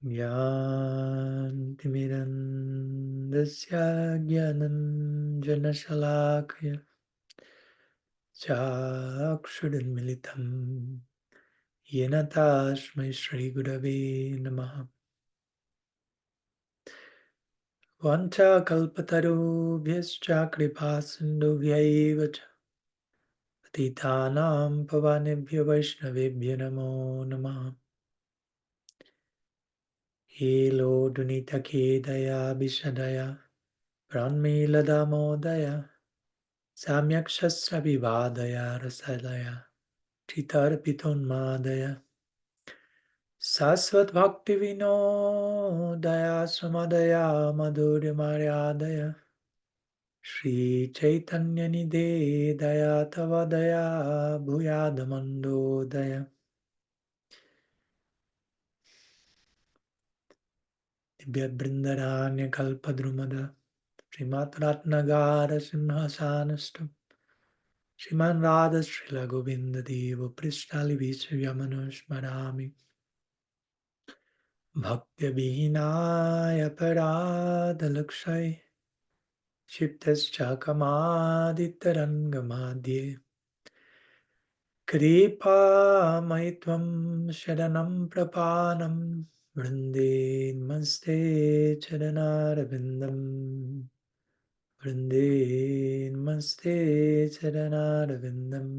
Yantimirandasya Gyananjanashalakaya Chakshudanmilitam Yena Tasmai Shri Gurave Namaha. Vancha kalpatarubhyascha kripasindubhyaiva cha patitanam pavanebhyo vaishnavebhyo namo namaha. Hilo dunita kedaya bishadaya pranmila modaya samyak shastra vivadaya rasalaya chitarpiton madaya Sasvat Bhakti Vinodaya Samadaya Madhurya Maryadaya Shri Chaitanya Nidhe Daya Tavadaya Bhuyadamando Daya Dibya Brindaranya Kalpadrumada Srimat Ratnagara Simhasanastu Sriman Radha Srila Govinda Deva Pristali Visayamanush Marami Bhaktya Vihinaya Paradalakshay Shiptaschakamaditarangamadhye Kripa Maitvam Sharanam Prapanam Vrinde Namaste Charanarabindam Vrinde Namaste Charanarabindam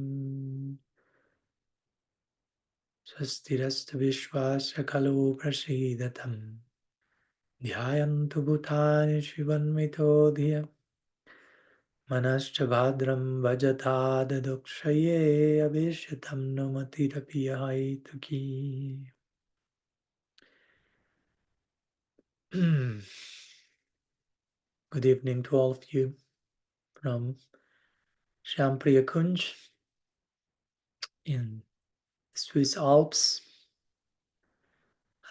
Swastirastu Vishwasya Kalu Prasidatam Dhyayantu Bhutani Shivanmito Manascha Bhadram Vajata Dadukshaye Abhishatam Namatirapiya Haituki. Good evening to all of you from Shampriya Kunj in the Swiss Alps.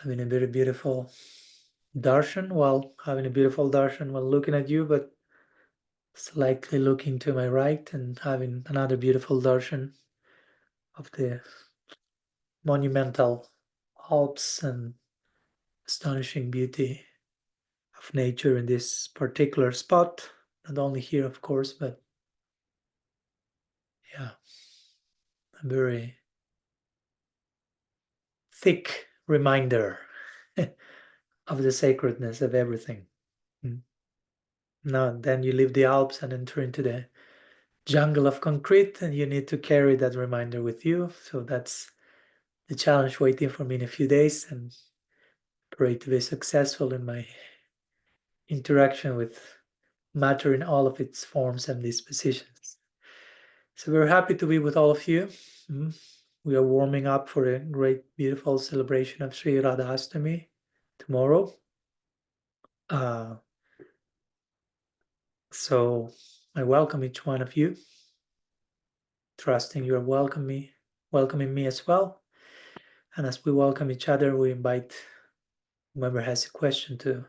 Having a very beautiful darshan while looking at you, but slightly looking to my right and having another beautiful darshan of the monumental Alps and astonishing beauty of nature in this particular spot. Not only here, of course, but yeah, a very thick reminder of the sacredness of everything. Now, then you leave the Alps and enter into the jungle of concrete, and you need to carry that reminder with you. So that's the challenge waiting for me in a few days, and pray to be successful in my interaction with matter in all of its forms and dispositions. So we're happy to be with all of you. We are warming up for a great, beautiful celebration of Sri Radhastami tomorrow. So I welcome each one of you, trusting you are welcoming me as well. And as we welcome each other, we invite whoever has a question to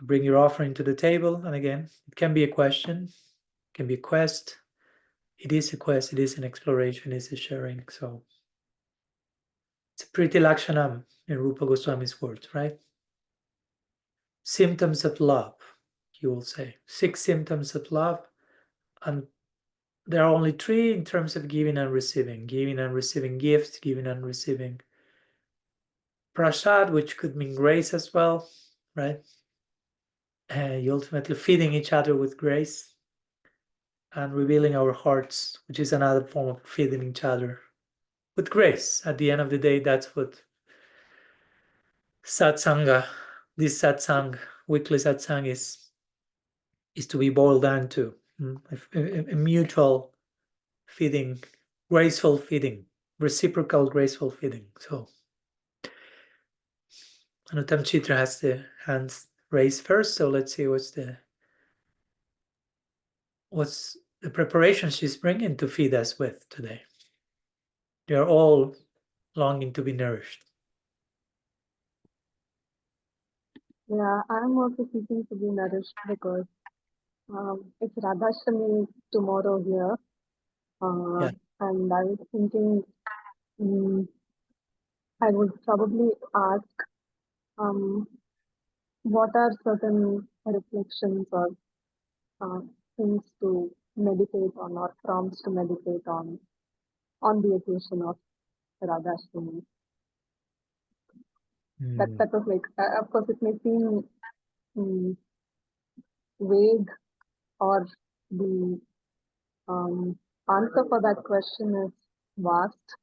bring your offering to the table. And again, it can be a question, it can be a quest. It is a quest, it is an exploration, it's a sharing. So it's a pretty lakshanam in Rupa Goswami's words, right? Symptoms of love, you will say. 6 symptoms of love. And there are only 3 in terms of giving and receiving. Giving and receiving gifts, giving and receiving prasad, which could mean grace as well, right? You ultimately feeding each other with grace and revealing our hearts, which is another form of feeding each other with grace. At the end of the day, that's what satsanga, this satsang, weekly satsang is to be boiled down to a mutual feeding, graceful feeding, reciprocal graceful feeding. So Anutam Chitra has the hands raised first, so let's see what's the preparation she's bringing to feed us with today. They are all longing to be nourished. Yeah, I'm also seeking to be nourished because It's Radhastami tomorrow here, Yeah. and I was thinking I would probably ask what are certain reflections or uh, things to meditate on or prompts to meditate on the occasion of Radhastami. That was like, of course, it may seem vague, or the answer for that question is vast,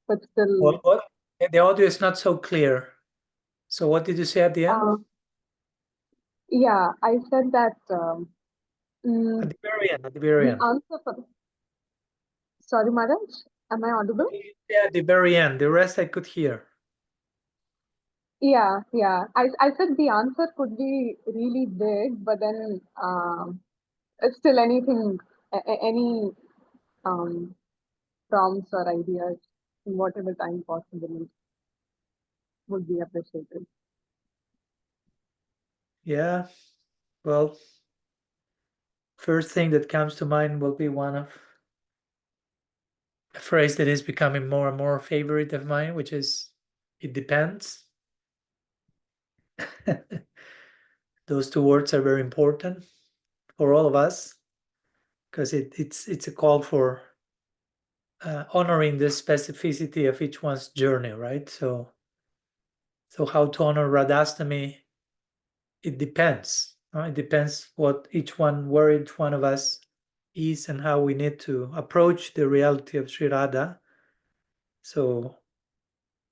but still. What? The audio is not so clear. So what did you say at the end? Yeah, I said that At the very end. At the very the end. answer for. Sorry, Maharaj, am I audible? Yeah, at the very end. The rest I could hear. Yeah. I said the answer could be really big, but then it's still anything, any prompts or ideas in whatever time possible would be appreciated. Yeah. Well, first thing that comes to mind will be one of a phrase that is becoming more and more a favorite of mine, which is, it depends. Those two words are very important for all of us because it's a call for honoring the specificity of each one's journey, right? So how to honor Radhastami, it depends. It depends where each one of us is and how we need to approach the reality of Sri Radha. So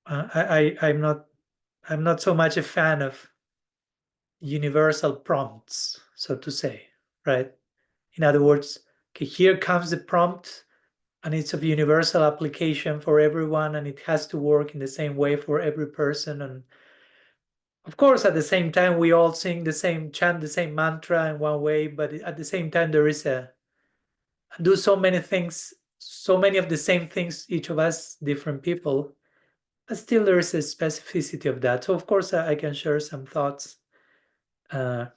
I'm not so much a fan of universal prompts, so to say, right? In other words, okay, here comes the prompt, and it's of universal application for everyone, and it has to work in the same way for every person. And of course, at the same time, we all sing the same, chant the same mantra in one way, but at the same time, there is do so many things, so many of the same things, each of us, different people, but still there is a specificity of that. So of course, I can share some thoughts. But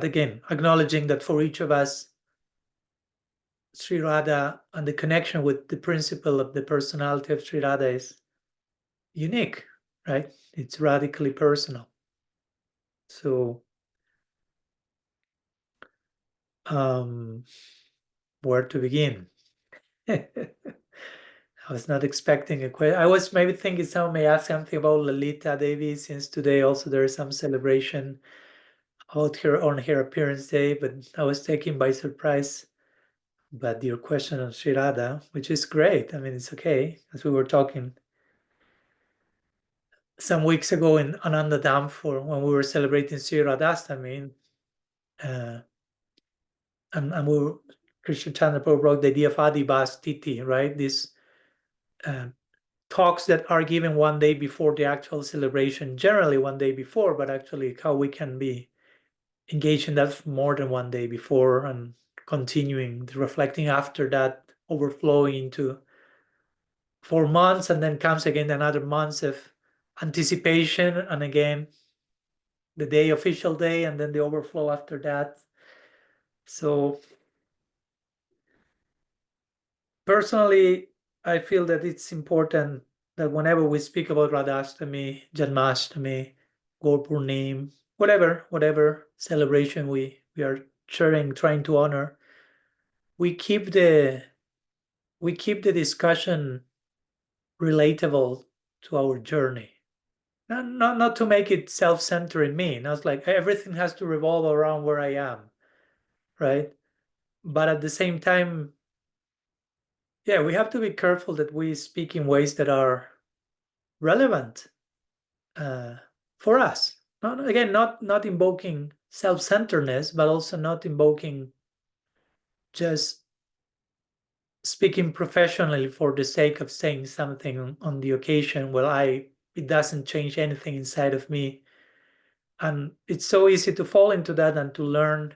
again, acknowledging that for each of us, Sri Radha and the connection with the principle of the personality of Sri Radha is unique, right? It's radically personal. So, where to begin? I was not expecting a question. I was maybe thinking someone may ask something about Lalita Devi, since today also there is some celebration out here on her appearance day, but I was taken by surprise. But your question on Sri Radha, which is great. I mean, it's okay, as we were talking some weeks ago in Ananda Dham for when we were celebrating Sri Radhastami, and we were, Krishna Chandra Prabhu brought the idea of Adibas Titi, right? These talks that are given one day before the actual celebration, generally one day before, but actually how we can be engaged in that more than one day before and continuing reflecting after that, overflowing into 4 months, and then comes again another month of anticipation, and again the day, official day, and then the overflow after that. So personally, I feel that it's important that whenever we speak about Radhastami, Janmashtami, Gaur whatever celebration we are sharing, trying to honor, we keep the discussion relatable to our journey. Not to make it self-centered in me. Not like everything has to revolve around where I am, right? But at the same time, yeah, we have to be careful that we speak in ways that are relevant for us. Again, not invoking self-centeredness, but also not invoking just speaking professionally for the sake of saying something on the occasion where it doesn't change anything inside of me. And it's so easy to fall into that and to learn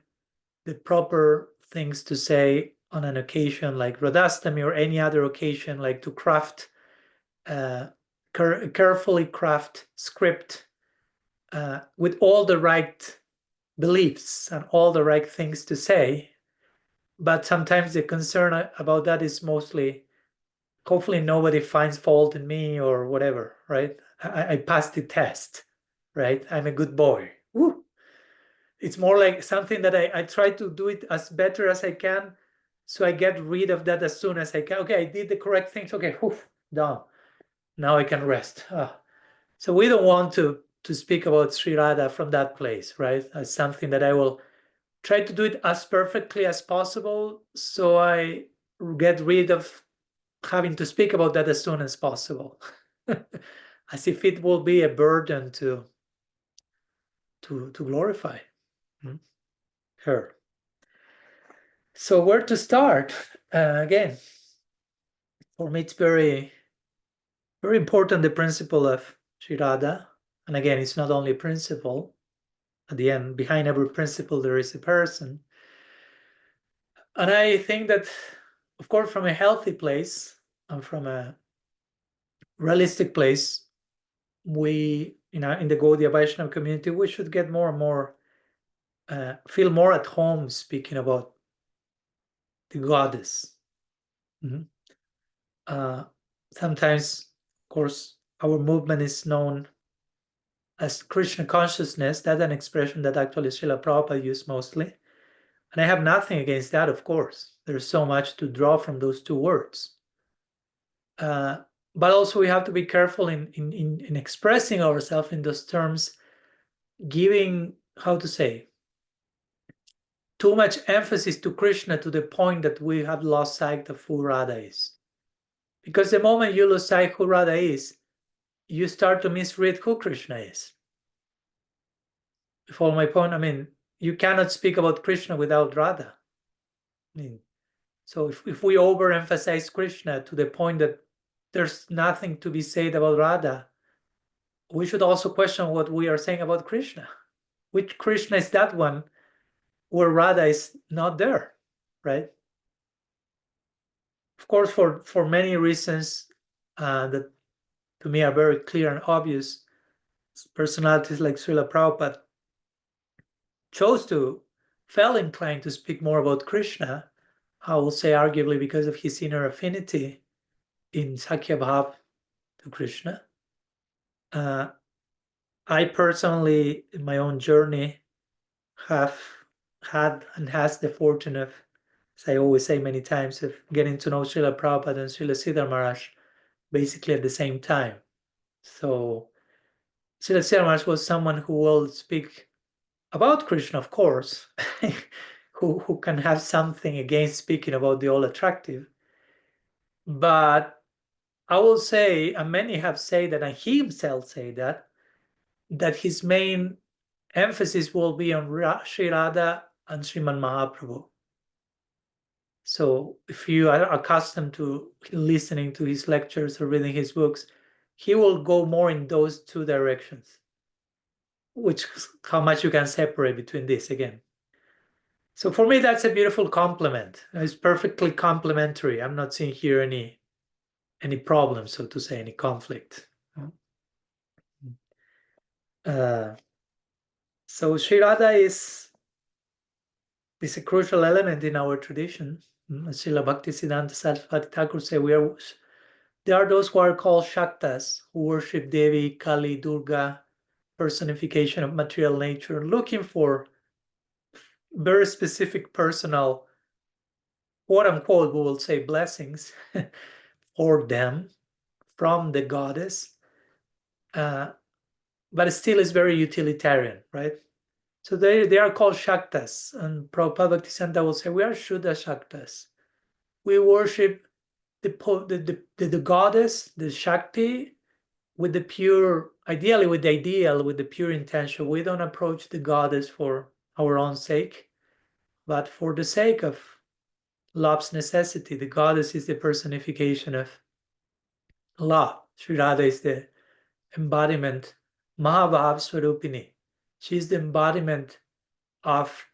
the proper things to say on an occasion like Radhastami or any other occasion, like to craft carefully craft script with all the right beliefs and all the right things to say, but sometimes the concern about that is mostly, hopefully nobody finds fault in me or whatever, right? I passed the test, right? I'm a good boy. Woo! It's more like something that I try to do it as better as I can, so I get rid of that as soon as I can. Okay, I did the correct things. Okay, whew, done. Now I can rest. So we don't want to speak about Sri Radha from that place, right? As something that I will try to do it as perfectly as possible, so I get rid of having to speak about that as soon as possible, as if it will be a burden to glorify her. So where to start? Again, for me, it's very, very important, the principle of Sri Radha. And again, it's not only a principle. At the end, behind every principle, there is a person. And I think that, of course, from a healthy place and from a realistic place, we, in the Gaudiya Vaishnava community, we should get more and more, feel more at home speaking about the goddess. Sometimes, of course, our movement is known as Krishna consciousness. That's an expression that actually Srila Prabhupada used mostly. And I have nothing against that, of course. There's so much to draw from those two words. But also we have to be careful in expressing ourselves in those terms, giving, how to say, too much emphasis to Krishna to the point that we have lost sight of who Radha is. Because the moment you lose sight who Radha is, you start to misread who Krishna is. You follow my point? I mean, you cannot speak about Krishna without Radha. I mean, so if we overemphasize Krishna to the point that there's nothing to be said about Radha, we should also question what we are saying about Krishna. Which Krishna is that one where Radha is not there, right? Of course, for many reasons that to me are very clear and obvious, personalities like Srila Prabhupada felt inclined to speak more about Krishna, I will say arguably because of his inner affinity in Sakhya Bhav to Krishna. I personally, in my own journey, have had and has the fortune of, as I always say many times, of getting to know Srila Prabhupada and Srila Siddhar Maharaj basically at the same time. So Srila Siddhar Maharaj was someone who will speak about Krishna, of course, who can have something against speaking about the all attractive. But I will say, and many have said that, and he himself say that his main emphasis will be on Sri Radha and Sriman Mahaprabhu. So if you are accustomed to listening to his lectures or reading his books, he will go more in those two directions, which how much you can separate between this again. So for me, that's a beautiful complement. It's perfectly complementary. I'm not seeing here any problem, so to say, any conflict. So Śrī Rādhā is a crucial element in our tradition. As Srila Bhaktisiddhanta Saraswati Thakur say, there are those who are called Shaktas, who worship Devi, Kali, Durga, personification of material nature, looking for very specific personal, quote unquote, we will say blessings for them from the goddess, but it still is very utilitarian, right? So they are called Shaktas, and Prabhupada Bhaktisiddhanta will say, we are Shuddha Shaktas. We worship the goddess, the Shakti, with the pure, ideally with the ideal, with the pure intention. We don't approach the goddess for our own sake, but for the sake of love's necessity. The goddess is the personification of love. Śrī Rādhā is the embodiment, Mahabhav Swarupini. She is the embodiment of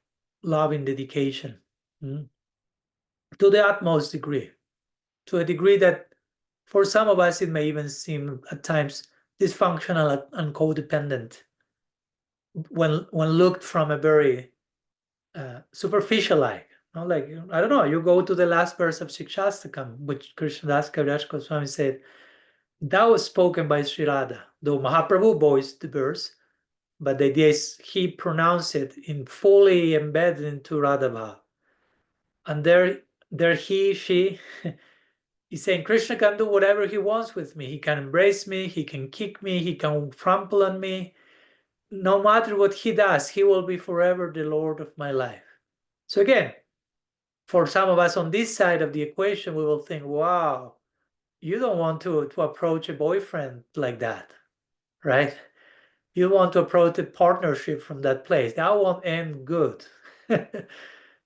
love in dedication to the utmost degree, to a degree that for some of us it may even seem at times dysfunctional and codependent. when looked from a very superficial eye. Like, I don't know, you go to the last verse of Shikshastakam, which Krishnadas Kaviraj Goswami said, that was spoken by Sri Radha, though Mahaprabhu voiced the verse, but the idea is he pronounced it in fully embedded into Radha Bhav. And there he, she, he's saying Krishna can do whatever he wants with me. He can embrace me, he can kick me, he can trample on me. No matter what he does, he will be forever the Lord of my life. So again, for some of us on this side of the equation, we will think, wow, you don't want to approach a boyfriend like that, right? You want to approach a partnership from that place. That won't end good.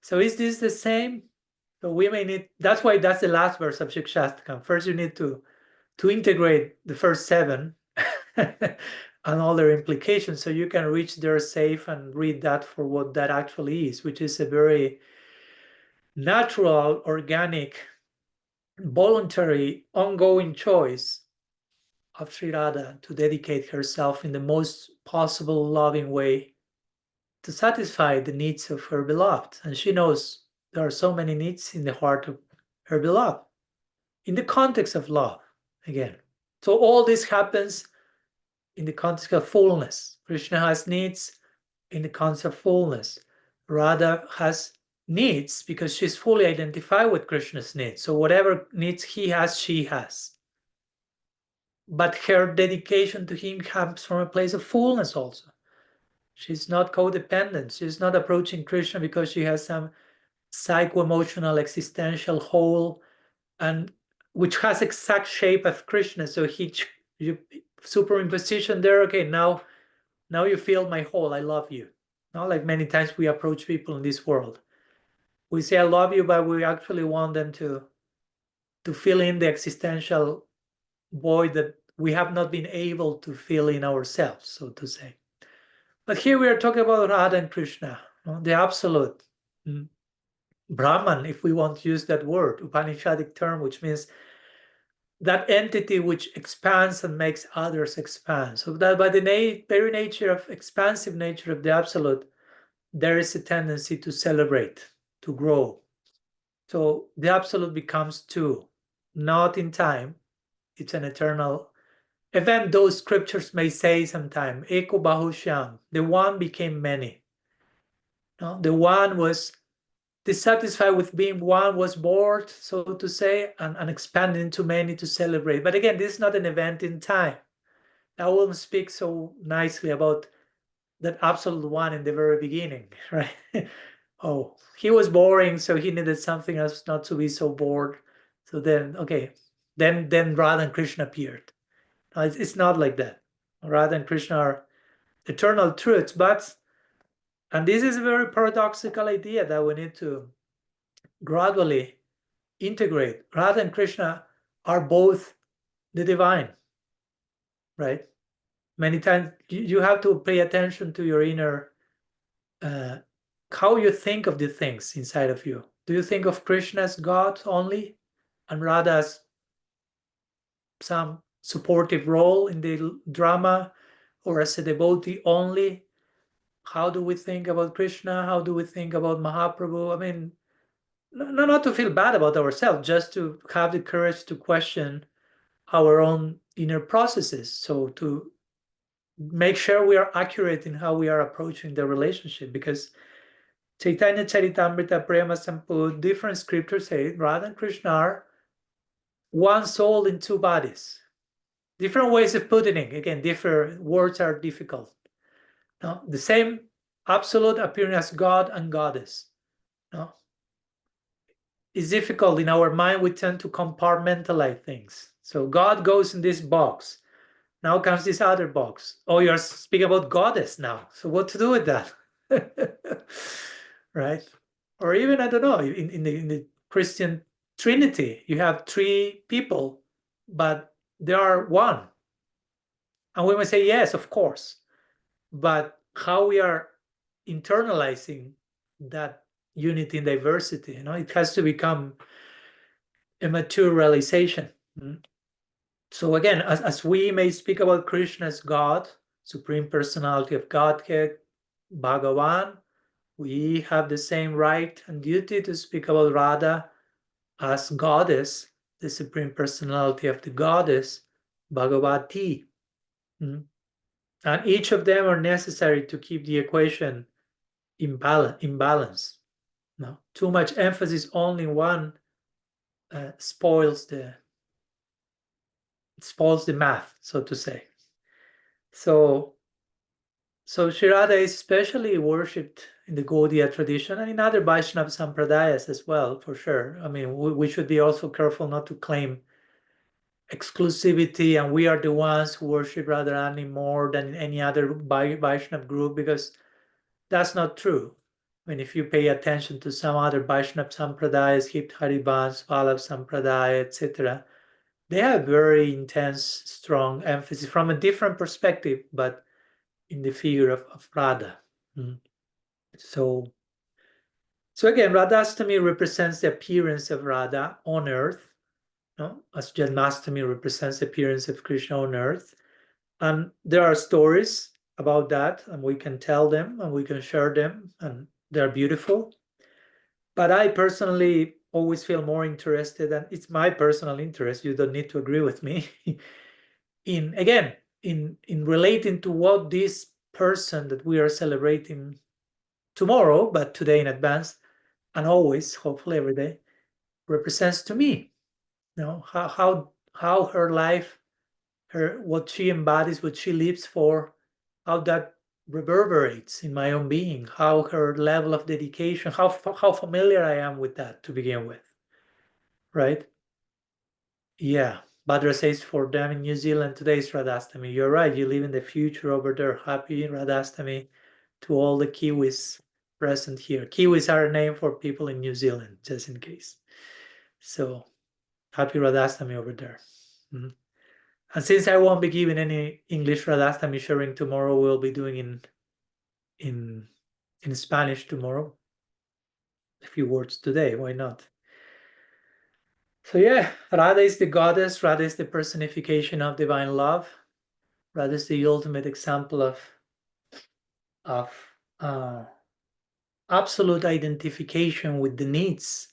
So is this the same? So we may need, that's why that's the last verse of Shikshastakam. First, you need to integrate the first 7 and all their implications so you can reach there safe and read that for what that actually is, which is a very natural, organic, voluntary, ongoing choice of Sri Radha to dedicate herself in the most possible loving way to satisfy the needs of her beloved. And she knows there are so many needs in the heart of her beloved, in the context of love, again. So all this happens in the context of fullness. Krishna has needs in the context of fullness. Radha has needs because she's fully identified with Krishna's needs. So whatever needs he has, she has. But her dedication to him comes from a place of fullness also. She's not codependent. She's not approaching Krishna because she has some psycho-emotional existential hole, and which has exact shape of Krishna. So you superimposition there. Okay, now you feel my hole. I love you. Not like many times we approach people in this world. We say I love you, but we actually want them to fill in the existential void that we have not been able to fill in ourselves, so to say. But here we are talking about Radha and Krishna, the absolute Brahman, if we want to use that word, Upanishadic term, which means that entity which expands and makes others expand. So that by the very nature of expansive nature of the absolute, there is a tendency to celebrate, to grow. So the absolute becomes 2, not in time. It's an eternal event. Those scriptures may say sometime, Eko Bahushyam, the one became many. No? The one was dissatisfied with being one, was bored, so to say, and expanded into many to celebrate. But again, this is not an event in time. I will speak so nicely about that absolute one in the very beginning, right? Oh, he was boring, so he needed something else not to be so bored. So then, okay, then Radha and Krishna appeared. It's not like that. Radha and Krishna are eternal truths, and this is a very paradoxical idea that we need to gradually integrate. Radha and Krishna are both the divine, right? Many times you have to pay attention to your inner, how you think of the things inside of you. Do you think of Krishna as God only and Radha as some supportive role in the drama, or as a devotee only? How do we think about Krishna? How do we think about Mahaprabhu? I mean, not to feel bad about ourselves, just to have the courage to question our own inner processes. So to make sure we are accurate in how we are approaching the relationship, because Chaitanya Charitamrita, Prema Sampu, different scriptures say Radha and Krishna are one soul in 2 bodies. Different ways of putting it. Again, different words are difficult. No? The same absolute appearing as God and Goddess. No? It's difficult in our mind. We tend to compartmentalize things. So God goes in this box. Now comes this other box. Oh, you're speaking about Goddess now. So what to do with that? Right? Or even, I don't know, in the Christian Trinity, you have 3 people, but they are one. And we may say, yes, of course. But how we are internalizing that unity and diversity, it has to become a mature realization. So again, as we may speak about Krishna as God, Supreme Personality of Godhead, Bhagavan, we have the same right and duty to speak about Radha as goddess, the Supreme Personality of the goddess, Bhagavati. And each of them are necessary to keep the equation in balance. No, too much emphasis only in one spoils the math, so to say. So Śrī Radha is especially worshipped in the Gaudiya tradition and in other Vaishnava sampradayas as well, for sure. I mean, we should be also careful not to claim exclusivity and we are the ones who worship Radharani more than any other Vaishnava group, because that's not true. I mean, if you pay attention to some other Vaishnava sampradayas, Hit Haribans, Vallabh Sampradaya, etc., they have very intense, strong emphasis from a different perspective, but in the figure of Radha. So again, Radhastami represents the appearance of Radha on earth, as Janmashtami represents the appearance of Krishna on earth. And there are stories about that, and we can tell them and we can share them, and they're beautiful. But I personally always feel more interested, and it's my personal interest, you don't need to agree with me, in relating to what this person that we are celebrating tomorrow, but today in advance, and always, hopefully every day, represents to me. How her life, what she embodies, what she lives for, how that reverberates in my own being, how her level of dedication, how familiar I am with that to begin with, right? Yeah, Badra says for them in New Zealand, today is Radhastami. You're right, you live in the future over there. Happy Radhastami to all the Kiwis present here. Kiwis are a name for people in New Zealand, just in case. So happy Radhastami over there. And since I won't be giving any English Radhastami sharing tomorrow, we'll be doing in Spanish tomorrow. A few words today, why not? So yeah, Radha is the goddess, Radha is the personification of divine love. Radha is the ultimate example of absolute identification with the needs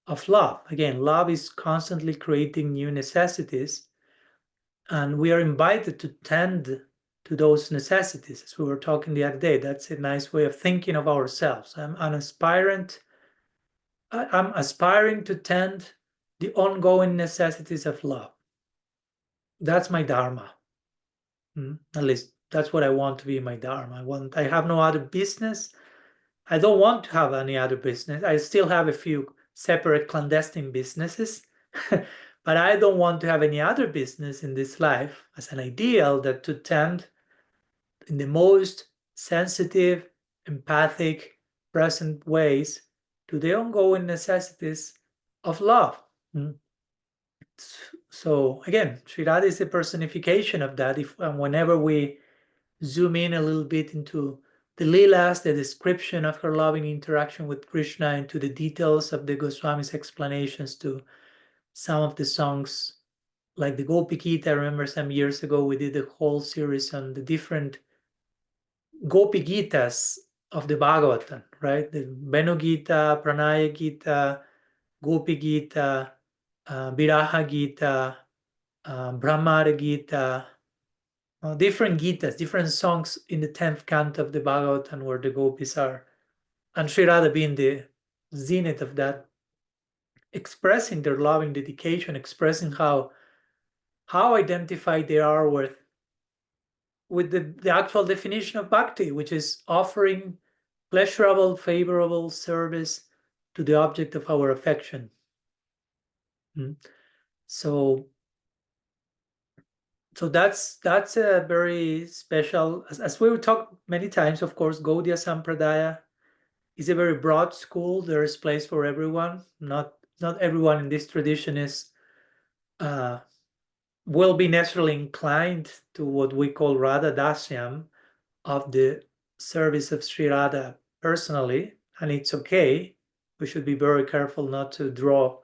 of love. Again, love is constantly creating new necessities, and we are invited to tend to those necessities, as we were talking the other day. That's a nice way of thinking of ourselves. I'm aspiring to tend the ongoing necessities of love. That's my dharma. At least that's what I want to be my dharma. I have no other business. I don't want to have any other business. I still have a few separate clandestine businesses, but I don't want to have any other business in this life as an ideal that to tend in the most sensitive, empathic, present ways to the ongoing necessities of love. So again, Śrī Radha is the personification of that. Whenever we zoom in a little bit into the Leelas, the description of her loving interaction with Krishna, into the details of the Goswami's explanations to some of the songs, like the Gopi Gita. I remember some years ago we did a whole series on the different Gopi Gitas of the Bhagavatam, right? The Venu Gita, Pranaya Gita, Gopi Gita, Viraha Gita, Brahmara Gita, different Gitas, different songs in the 10th canto of the Bhagavatam where the gopis are. And Śrī Radha being the zenith of that, expressing their loving dedication, expressing how identified they are with the actual definition of bhakti, which is offering pleasurable, favorable service to the object of our affection. So that's a very special, as we talked many times, of course, Gaudiya Sampradaya is a very broad school. There is place for everyone. Not everyone in this tradition is will be naturally inclined to what we call Radha Dasyam, of the service of Sri Radha personally, and it's okay. We should be very careful not to draw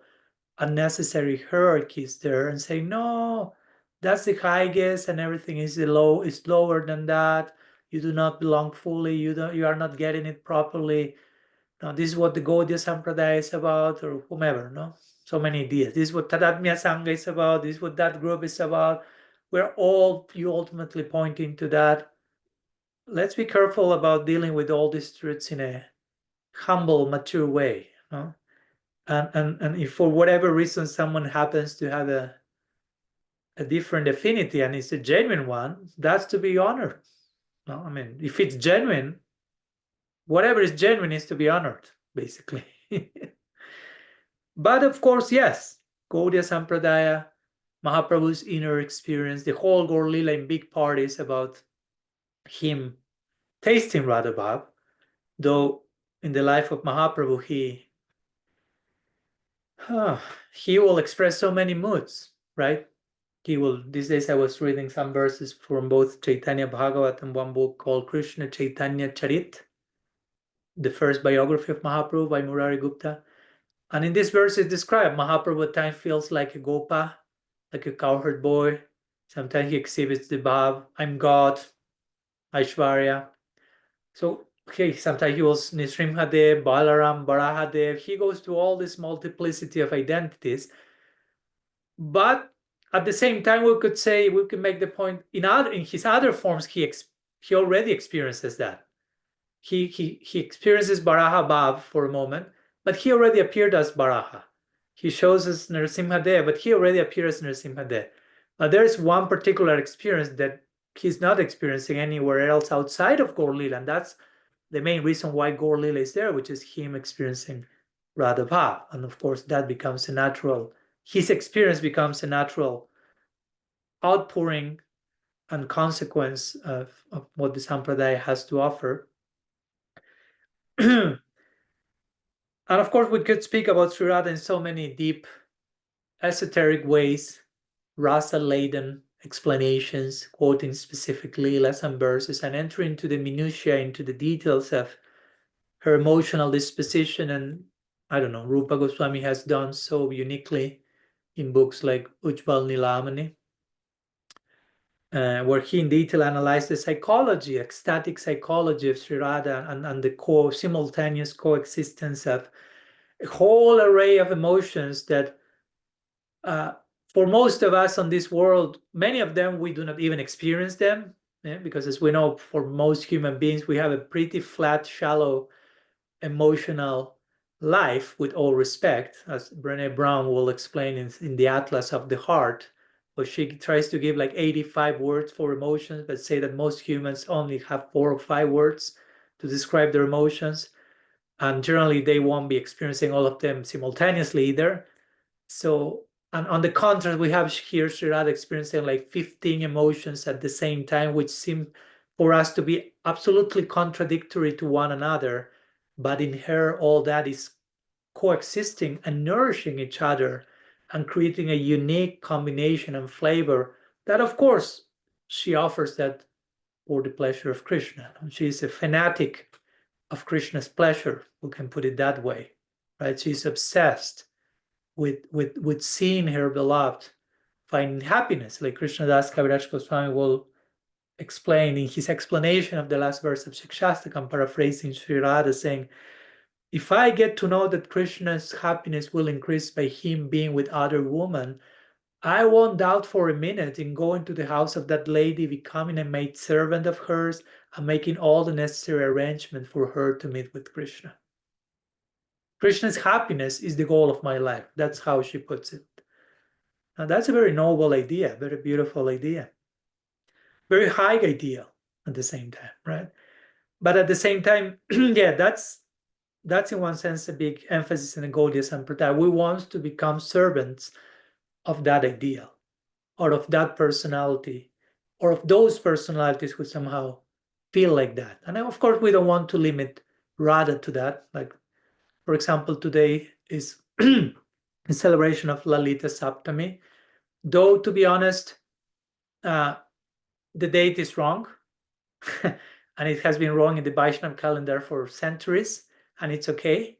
unnecessary hierarchies there and say, no, that's the highest and everything is lower than that. you do not belong fully, you are not getting it properly. No, this is what the Gaudiya Sampradaya is about, or whomever, no? So many ideas. This is what Tadatmya Sangha is about, this is what that group is about. You ultimately pointing to that. Let's be careful about dealing with all these truths in a humble, mature way. No? And if for whatever reason someone happens to have a different affinity and it's a genuine one, that's to be honored. No, I mean, if it's genuine, whatever is genuine is to be honored, basically. But of course, yes, Gaudiya Sampradaya, Mahaprabhu's inner experience, the whole Gaur Lila in big part is about him tasting Radha Bhav, though in the life of Mahaprabhu, he will express so many moods, right? These days I was reading some verses from both Chaitanya Bhagavat and one book called Krishna Chaitanya Charit, the first biography of Mahaprabhu by Murari Gupta. And in this verse, it described Mahaprabhu at times feels like a gopa, like a cowherd boy. Sometimes he exhibits the bhav, I'm God, Aishwarya. So, okay, sometimes he was Nisrimhadev, Balaram, Barahadev. He goes to all this multiplicity of identities. But at the same time, we could make the point, in his other forms, he already experiences that. He experiences Baraha Bhav for a moment, but he already appeared as Baraha. He shows us Narasimhadev, but he already appears as Narasimhadev. There is one particular experience that he's not experiencing anywhere else outside of Gaur Lila, and that's the main reason why Gaur Lila is there, which is him experiencing Radha Bhav. And of course, that becomes his experience becomes a natural outpouring and consequence of what the Sampradaya has to offer. And of course, we could speak about Śrī Rādhā in so many deep, esoteric ways, rasa-laden explanations, quoting specifically lesson verses, and entering into the minutiae, into the details of her emotional disposition. And I don't know, Rupa Goswami has done so uniquely in books like Ujjwal Nilamani, where he in detail analyzed the psychology, ecstatic psychology of Śrī Rādhā and the simultaneous coexistence of a whole array of emotions that for most of us on this world, many of them we do not even experience them, because as we know, for most human beings, we have a pretty flat, shallow emotional life, with all respect, as Brené Brown will explain in the Atlas of the Heart, where she tries to give like 85 words for emotions, but say that most humans only have 4 or 5 words to describe their emotions. And generally, they won't be experiencing all of them simultaneously either. So, and on the contrary, we have here Śrī Rādhā experiencing like 15 emotions at the same time, which seem for us to be absolutely contradictory to one another. But in her, all that is coexisting and nourishing each other and creating a unique combination and flavor that, of course, she offers that for the pleasure of Krishna. She is a fanatic of Krishna's pleasure, we can put it that way, right? She's obsessed with seeing her beloved finding happiness, like Krishnadas Kaviraj Goswami will explain in his explanation of the last verse of Shikshastakam, paraphrasing Śrī Radha, saying, if I get to know that Krishna's happiness will increase by him being with other women, I won't doubt for a minute in going to the house of that lady, becoming a maidservant of hers, and making all the necessary arrangement for her to meet with Krishna. Krishna's happiness is the goal of my life. That's how she puts it. Now, that's a very noble idea, very beautiful idea, very high ideal at the same time, right? But at the same time, yeah, that's in one sense a big emphasis in the Gaudiya Sampradaya. We want to become servants of that ideal, or of that personality, or of those personalities who somehow feel like that. And of course, we don't want to limit Radha to that. Like, for example, today is the celebration of Lalita Saptami. Though, to be honest, the date is wrong. And it has been wrong in the Vaishnava calendar for centuries. And it's okay.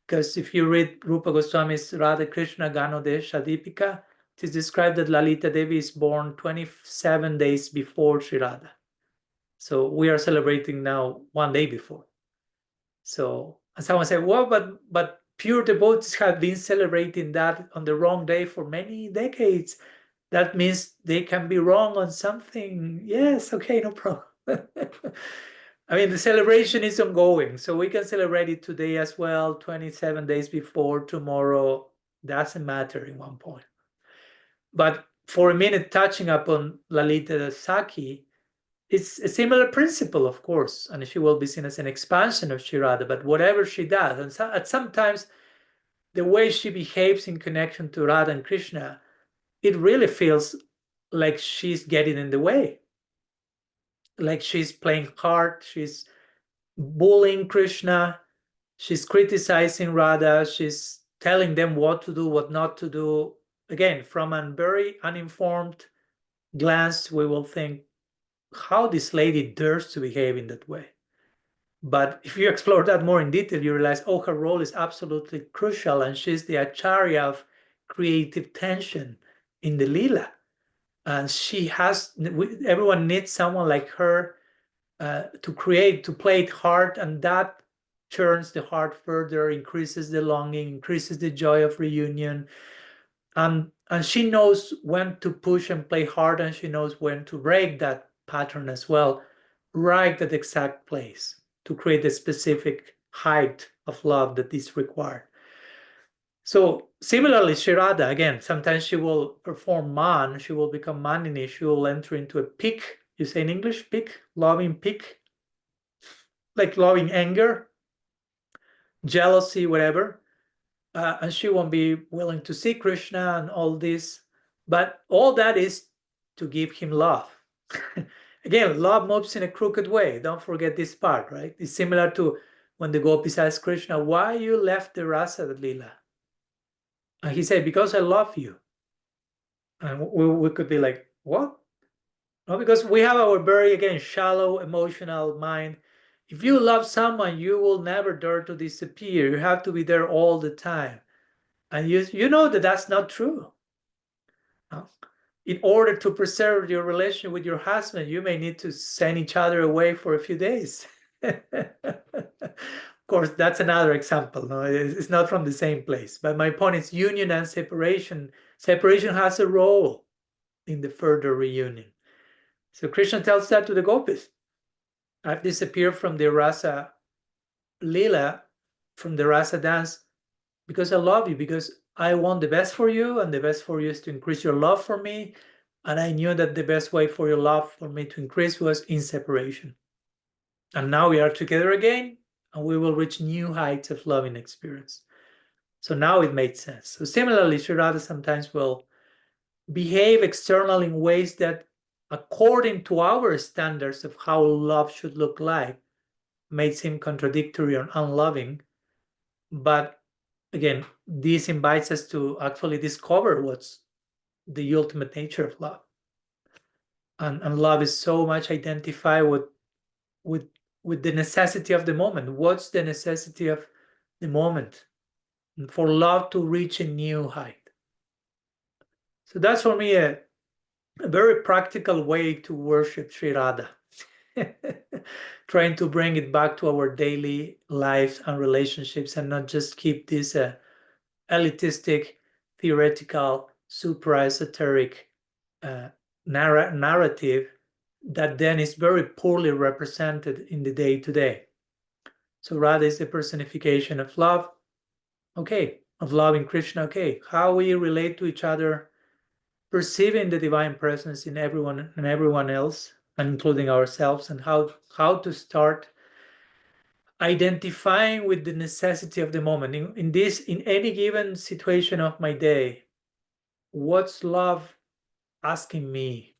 Because if you read Rupa Goswami's Radha Krishna Ganodesha Deepika, it is described that Lalita Devi is born 27 days before Śrī Radha. So we are celebrating now one day before. So, and someone said, well, but pure devotees have been celebrating that on the wrong day for many decades. That means they can be wrong on something. Yes, okay, no problem. I mean, the celebration is ongoing, so we can celebrate it today as well, 27 days before, tomorrow, doesn't matter in one point. But for a minute, touching upon Lalita Saki, it's a similar principle, of course, and she will be seen as an expansion of Śrī Rādhā, but whatever she does, and so, at sometimes the way she behaves in connection to Radha and Krishna, it really feels like she's getting in the way. Like she's playing hard, she's bullying Krishna, she's criticizing Radha, she's telling them what to do, what not to do. Again, from a very uninformed glance, we will think, how this lady dares to behave in that way. But if you explore that more in detail, you realize, oh, her role is absolutely crucial, and she's the acharya of creative tension in the lila. And she has, everyone needs someone like her to create, to play it hard, and that churns the heart further, increases the longing, increases the joy of reunion. And she knows when to push and play hard, and she knows when to break that pattern as well, right at the exact place to create a specific height of love that is required. So similarly, Śrī Rādhā, again, sometimes she will perform man, she will become manini, she will enter into a pick, you say in English, pick, loving pick, like loving anger, jealousy, whatever. And she won't be willing to see Krishna and all this. But all that is to give him love. Again, love moves in a crooked way. Don't forget this part, right? It's similar to when the gopis asked Krishna, why you left the Rasa Lila? And he said, because I love you. And we could be like, what? No, because we have our very, again, shallow emotional mind. If you love someone, you will never dare to disappear. You have to be there all the time. And you know that that's not true. In order to preserve your relation with your husband, you may need to send each other away for a few days. Of course, that's another example. No? It's not from the same place. But my point is union and separation. Separation has a role in the further reunion. So Krishna tells that to the gopis. I've disappeared from the rasa lila, from the rasa dance, because I love you, because I want the best for you, and the best for you is to increase your love for me. And I knew that the best way for your love for me to increase was in separation. And now we are together again, and we will reach new heights of loving experience. So now it made sense. So similarly, Śrī Rādhā sometimes will behave externally in ways that, according to our standards of how love should look like, may seem contradictory or unloving. But again, this invites us to actually discover what's the ultimate nature of love. And love is so much identified with the necessity of the moment. What's the necessity of the moment? And for love to reach a new height. So that's for me a very practical way to worship Śrī Rādhā. Trying to bring it back to our daily lives and relationships, and not just keep this elitistic, theoretical, supra-esoteric narrative that then is very poorly represented in the day-to-day. So Radha is the personification of love, okay, of loving Krishna, okay, how we relate to each other, perceiving the divine presence in everyone and everyone else, including ourselves, and how to start identifying with the necessity of the moment. In any given situation of my day, what's love asking me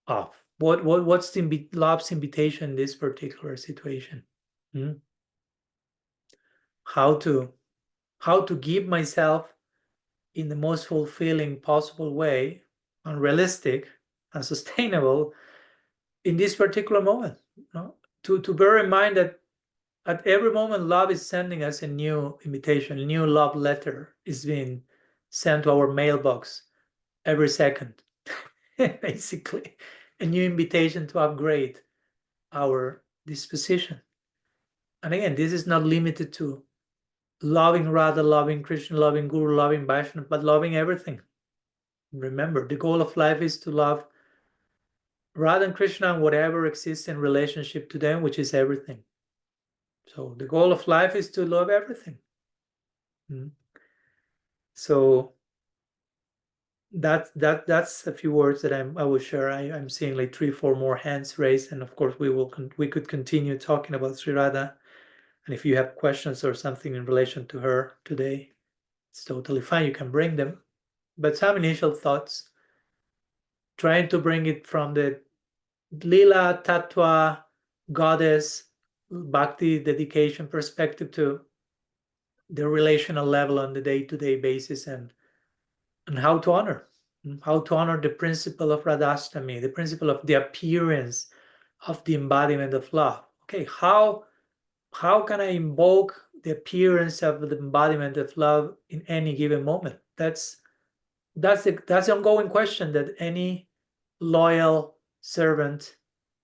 of? What's love's invitation in this particular situation? How to give myself in the most fulfilling possible way, and realistic and sustainable in this particular moment. To bear in mind that at every moment, love is sending us a new invitation, a new love letter is being sent to our mailbox every second. Basically, a new invitation to upgrade our disposition. And again, this is not limited to loving Radha, loving Krishna, loving Guru, loving Vaishnava, but loving everything. Remember, the goal of life is to love Radha and Krishna and whatever exists in relationship to them, which is everything. So the goal of life is to love everything. So that's a few words that I will share. I'm seeing like 3-4 more hands raised, and of course we could continue talking about Sri Radha. And if you have questions or something in relation to her today, it's totally fine. You can bring them. But some initial thoughts, trying to bring it from the Lila, Tattva, goddess, bhakti, dedication perspective to the relational level on the day-to-day basis, and how to honor the principle of Radhastami, the principle of the appearance of the embodiment of love. Okay, how can I invoke the appearance of the embodiment of love in any given moment? That's the ongoing question that any loyal servant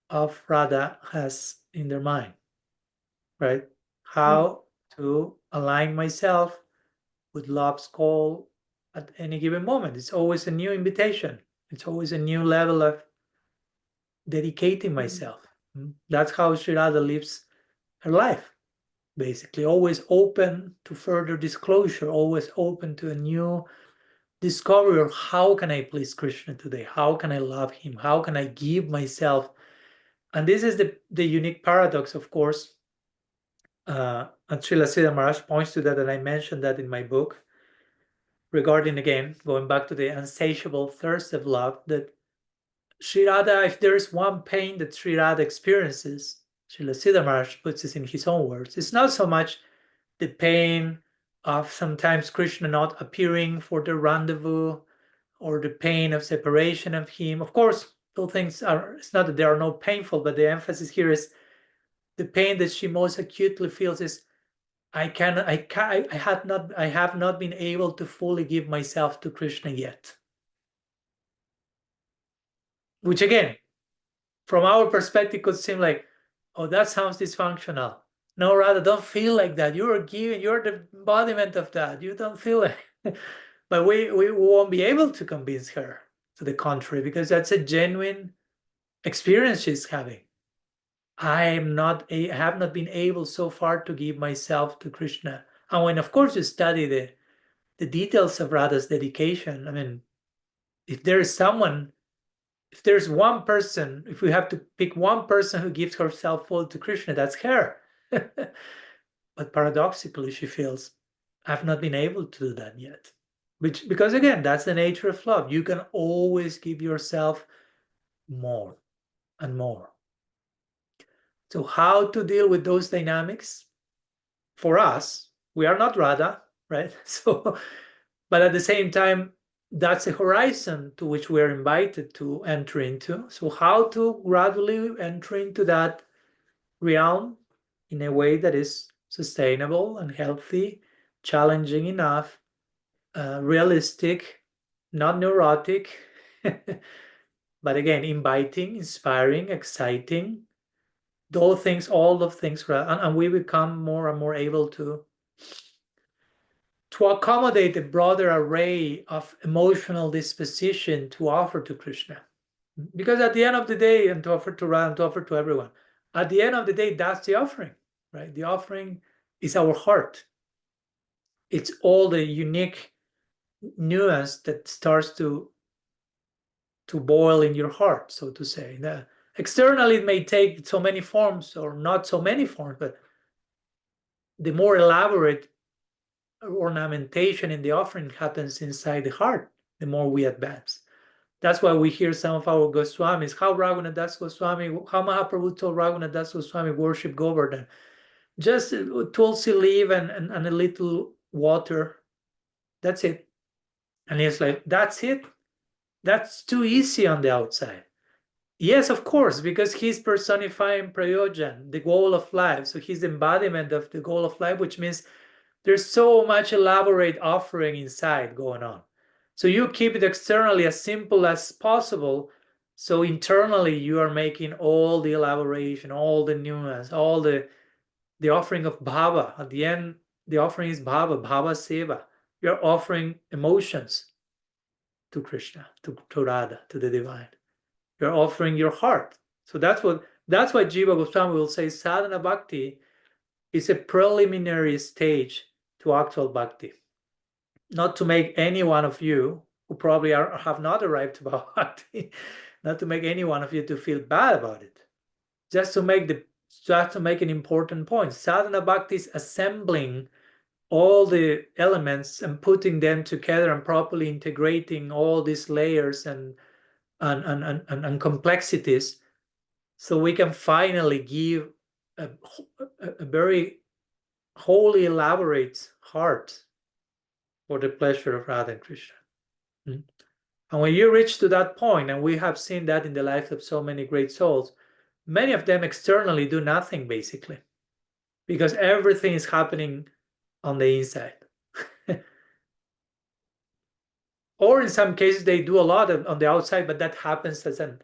of Radha has in their mind, right? How to align myself with love's call at any given moment. It's always a new invitation. It's always a new level of dedicating myself. That's how Śrī Rādhā lives her life, basically. Always open to further disclosure, always open to a new discovery of how can I please Krishna today? How can I love him? How can I give myself? And this is the unique paradox, of course. And Srila Siddha Maharaj points to that, and I mentioned that in my book, regarding, again, going back to the insatiable thirst of love, that Śrī Rādhā, if there is one pain that Śrī Rādhā experiences, Srila Siddha Maharaj puts this in his own words, it's not so much the pain of sometimes Krishna not appearing for the rendezvous, or the pain of separation of him. Of course, those things are, it's not that they are not painful, but the emphasis here is the pain that she most acutely feels is, I have not been able to fully give myself to Krishna yet. Which again, from our perspective, could seem like, oh, that sounds dysfunctional. No, Radha, don't feel like that. You're the embodiment of that. You don't feel like. But we won't be able to convince her to the contrary, because that's a genuine experience she's having. I have not been able so far to give myself to Krishna. And when, of course, you study the details of Radha's dedication, I mean, if there's one person, if we have to pick one person who gives herself full to Krishna, that's her. But paradoxically, she feels, I've not been able to do that yet. Because again, that's the nature of love. You can always give yourself more and more. So how to deal with those dynamics? For us, we are not Radha, right? So, but at the same time, that's a horizon to which we are invited to enter into. So how to gradually enter into that realm in a way that is sustainable and healthy, challenging enough, realistic, not neurotic, but again, inviting, inspiring, exciting, all of things, and we become more and more able to accommodate a broader array of emotional disposition to offer to Krishna. Because at the end of the day, and to offer to Radha, and to offer to everyone, at the end of the day, that's the offering, right? The offering is our heart. It's all the unique nuance that starts to boil in your heart, so to say. Now, externally, it may take so many forms or not so many forms, but the more elaborate ornamentation in the offering happens inside the heart, the more we advance. That's why we hear some of our Goswamis, how Raghunath Das Goswami, how Mahaprabhu told Raghunath Das Goswami worship Govardhan. Just tulsi leaf and a little water. That's it. And he's like, that's it? That's too easy on the outside. Yes, of course, because he's personifying prayojan, the goal of life. So he's the embodiment of the goal of life, which means there's so much elaborate offering inside going on. So you keep it externally as simple as possible, So internally, you are making all the elaboration, all the nuance, all the offering of bhava. At the end, the offering is bhava, bhava seva. You're offering emotions to Krishna, to Radha, to the divine. You're offering your heart. So that's why Jiva Goswami will say sadhana bhakti is a preliminary stage to actual bhakti. Not to make any one of you who probably have not arrived to bhakti, not to make any one of you to feel bad about it. Just to make an important point. Sadhana bhakti is assembling all the elements and putting them together and properly integrating all these layers and complexities, so we can finally give a very wholly elaborate heart for the pleasure of Radha and Krishna. And when you reach to that point, and we have seen that in the lives of so many great souls, many of them externally do nothing, basically, because everything is happening on the inside. Or in some cases, they do a lot on the outside, but that happens as an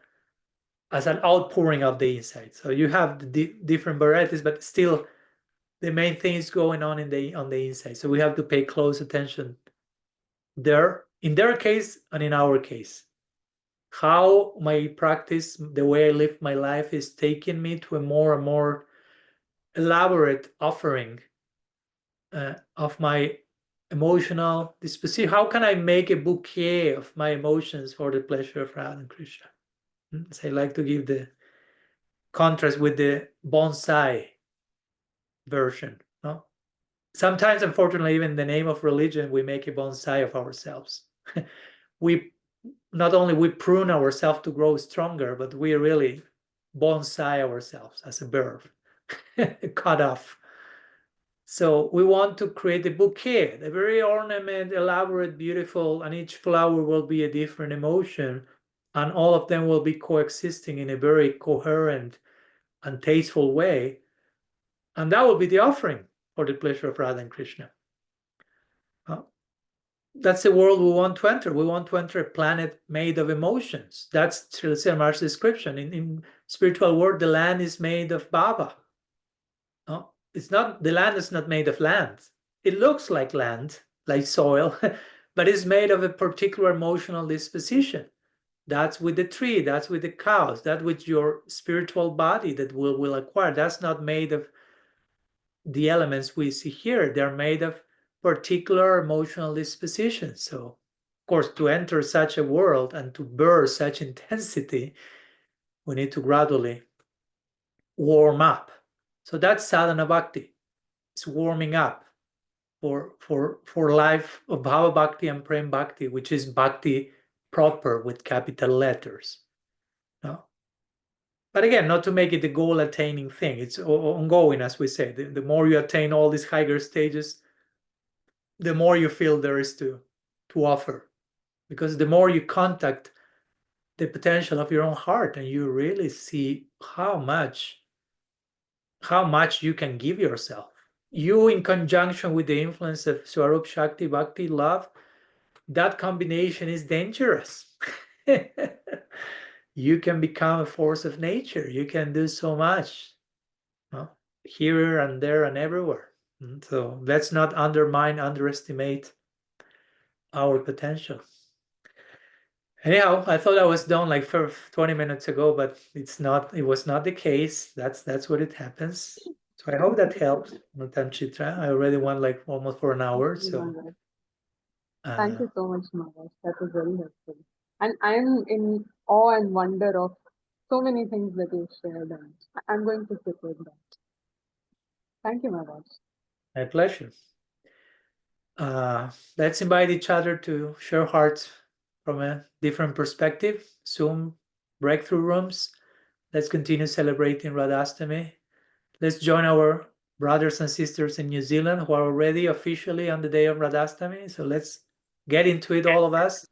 outpouring of the inside. So you have the different varieties, but still the main thing is going on on the inside. So we have to pay close attention there, in their case and in our case. How my practice, the way I live my life, is taking me to a more and more elaborate offering of my emotional disposition. How can I make a bouquet of my emotions for the pleasure of Radha and Krishna? So I like to give the contrast with the bonsai version. No? Sometimes, unfortunately, even in the name of religion, we make a bonsai of ourselves. We not only we prune ourselves to grow stronger, but we really bonsai ourselves as a verb, cut off. So we want to create a bouquet, a very ornamented, elaborate, beautiful, and each flower will be a different emotion, and all of them will be coexisting in a very coherent and tasteful way. And that will be the offering for the pleasure of Radha and Krishna. That's the world we want to enter. We want to enter a planet made of emotions. That's Sri Maharaj's description. In spiritual world, the land is made of bhava. No? It's not, the land is not made of land. It looks like land, like soil, but it's made of a particular emotional disposition. That's with the tree, that's with the cows, that's with your spiritual body that will acquire. That's not made of the elements we see here. They're made of particular emotional dispositions. So, of course, to enter such a world and to bear such intensity, we need to gradually warm up. So that's sadhana bhakti. It's warming up for life of bhava bhakti and prem bhakti, which is bhakti proper with capital letters. No? But again, not to make it a goal-attaining thing. It's ongoing, as we say. The more you attain all these higher stages, the more you feel there is to offer. Because the more you contact the potential of your own heart, and you really see how much you can give yourself. You, in conjunction with the influence of Swarup Shakti, Bhakti, love, that combination is dangerous. You can become a force of nature. You can do so much, no? Here and there and everywhere. So let's not underestimate our potential. Anyhow, I thought I was done like 20 minutes ago, but it was not the case. That's what it happens. So I hope that helps, Chitra. I already went like almost for an hour. So thank you so much, Maharaj. That was very helpful. And I'm in awe and wonder of so many things that you shared, and I'm going to sit with that. Thank you, Maharaj. My pleasure. Let's invite each other to share hearts from a different perspective. Zoom breakthrough rooms. Let's continue celebrating Radhastami. Let's join our brothers and sisters in New Zealand who are already officially on the day of Radhastami. So let's get into it, all of us.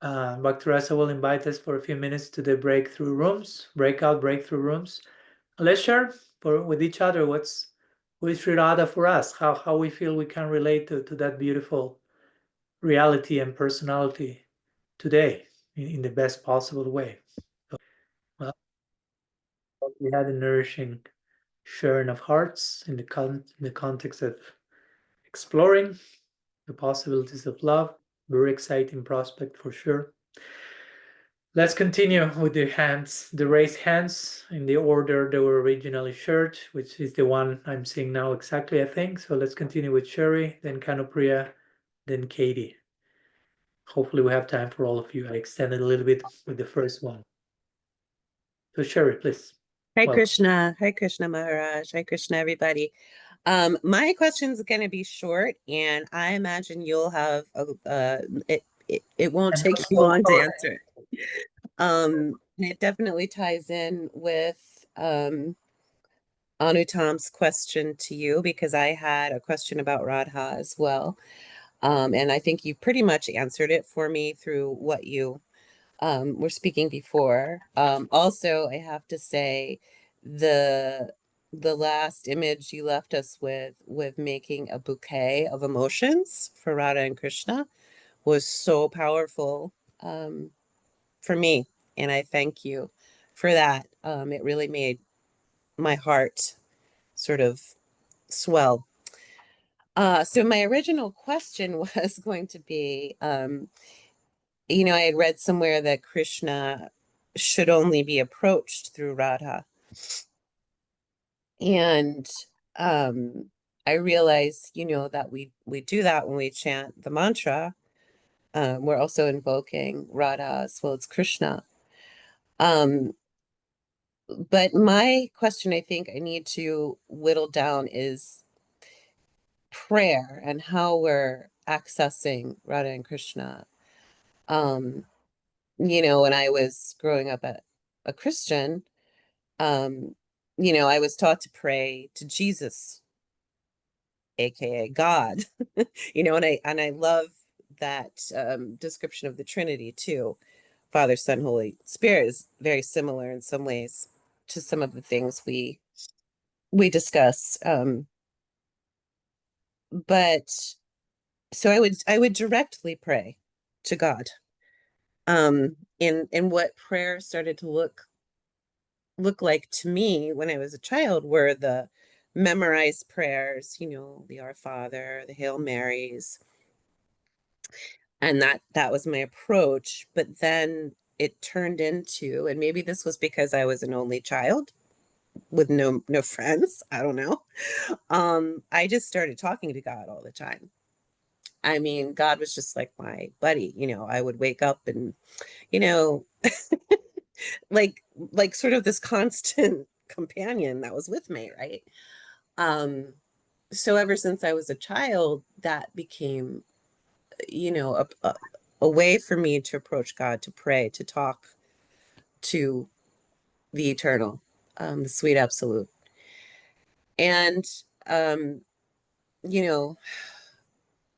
Bhakti-rasa will invite us for a few minutes to the breakthrough rooms, breakthrough rooms. Let's share with each other what is Śrī Rādhā for us, how we feel we can relate to that beautiful reality and personality today. in the best possible way. So, well, we had a nourishing sharing of hearts in the context of exploring the possibilities of love. Very exciting prospect for sure. Let's continue with the hands, the raised hands in the order they were originally shared, which is the one I'm seeing now exactly, I think. So let's continue with Sherry, then Kanupriya, then Katie. Hopefully we have time for all of you. I extended a little bit with the first one. So Sherry, please. Hi, Welcome. Krishna. Hi, Krishna Maharaj. Hi, Krishna, everybody. My question is going to be short, and I imagine you'll have it won't take you long to answer it. It definitely ties in with Anutam's question to you, because I had a question about Radha as well. And I think you pretty much answered it for me through what you were speaking before. Also, I have to say, the last image you left us with making a bouquet of emotions for Radha and Krishna was so powerful for me, and I thank you for that. It really made my heart sort of swell. So my original question was going to be, you know, I had read somewhere that Krishna should only be approached through Radha. And I realized, you know, that we do that when we chant the mantra. We're also invoking Radha as well as Krishna. But my question, I think I need to whittle down, is prayer and how we're accessing Radha and Krishna. You know, when I was growing up a Christian, you know, I was taught to pray to Jesus, aka God. You know, and I love that description of the Trinity too. Father, Son, Holy Spirit is very similar in some ways to some of the things we discuss. But so I would directly pray to God. In what prayer started to look like to me when I was a child were the memorized prayers, you know, the Our Father, the Hail Marys. And that was my approach. But then it turned into, and maybe this was because I was an only child with no friends, I don't know. I just started talking to God all the time. I mean, God was just like my buddy, you know. I would wake up and, you know, like sort of this constant companion that was with me, right? So ever since I was a child, that became, you know, a way for me to approach God, to pray, to talk to the eternal, the sweet absolute. And you know,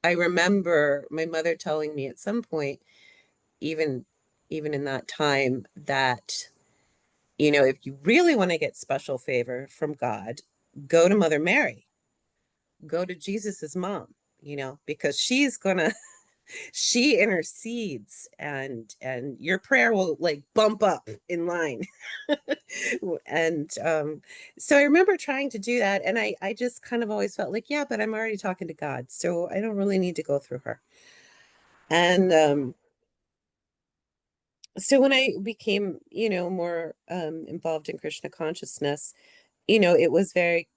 I remember my mother telling me at some point, even in that time, that, you know, if you really want to get special favor from God, go to Mother Mary, go to Jesus's mom, you know, because she's gonna she intercedes, and your prayer will like bump up in line. And so I remember trying to do that, and I just kind of always felt like, yeah, but I'm already talking to God, so I don't really need to go through her. And so when I became, you know, more involved in Krishna consciousness, you know, it was very,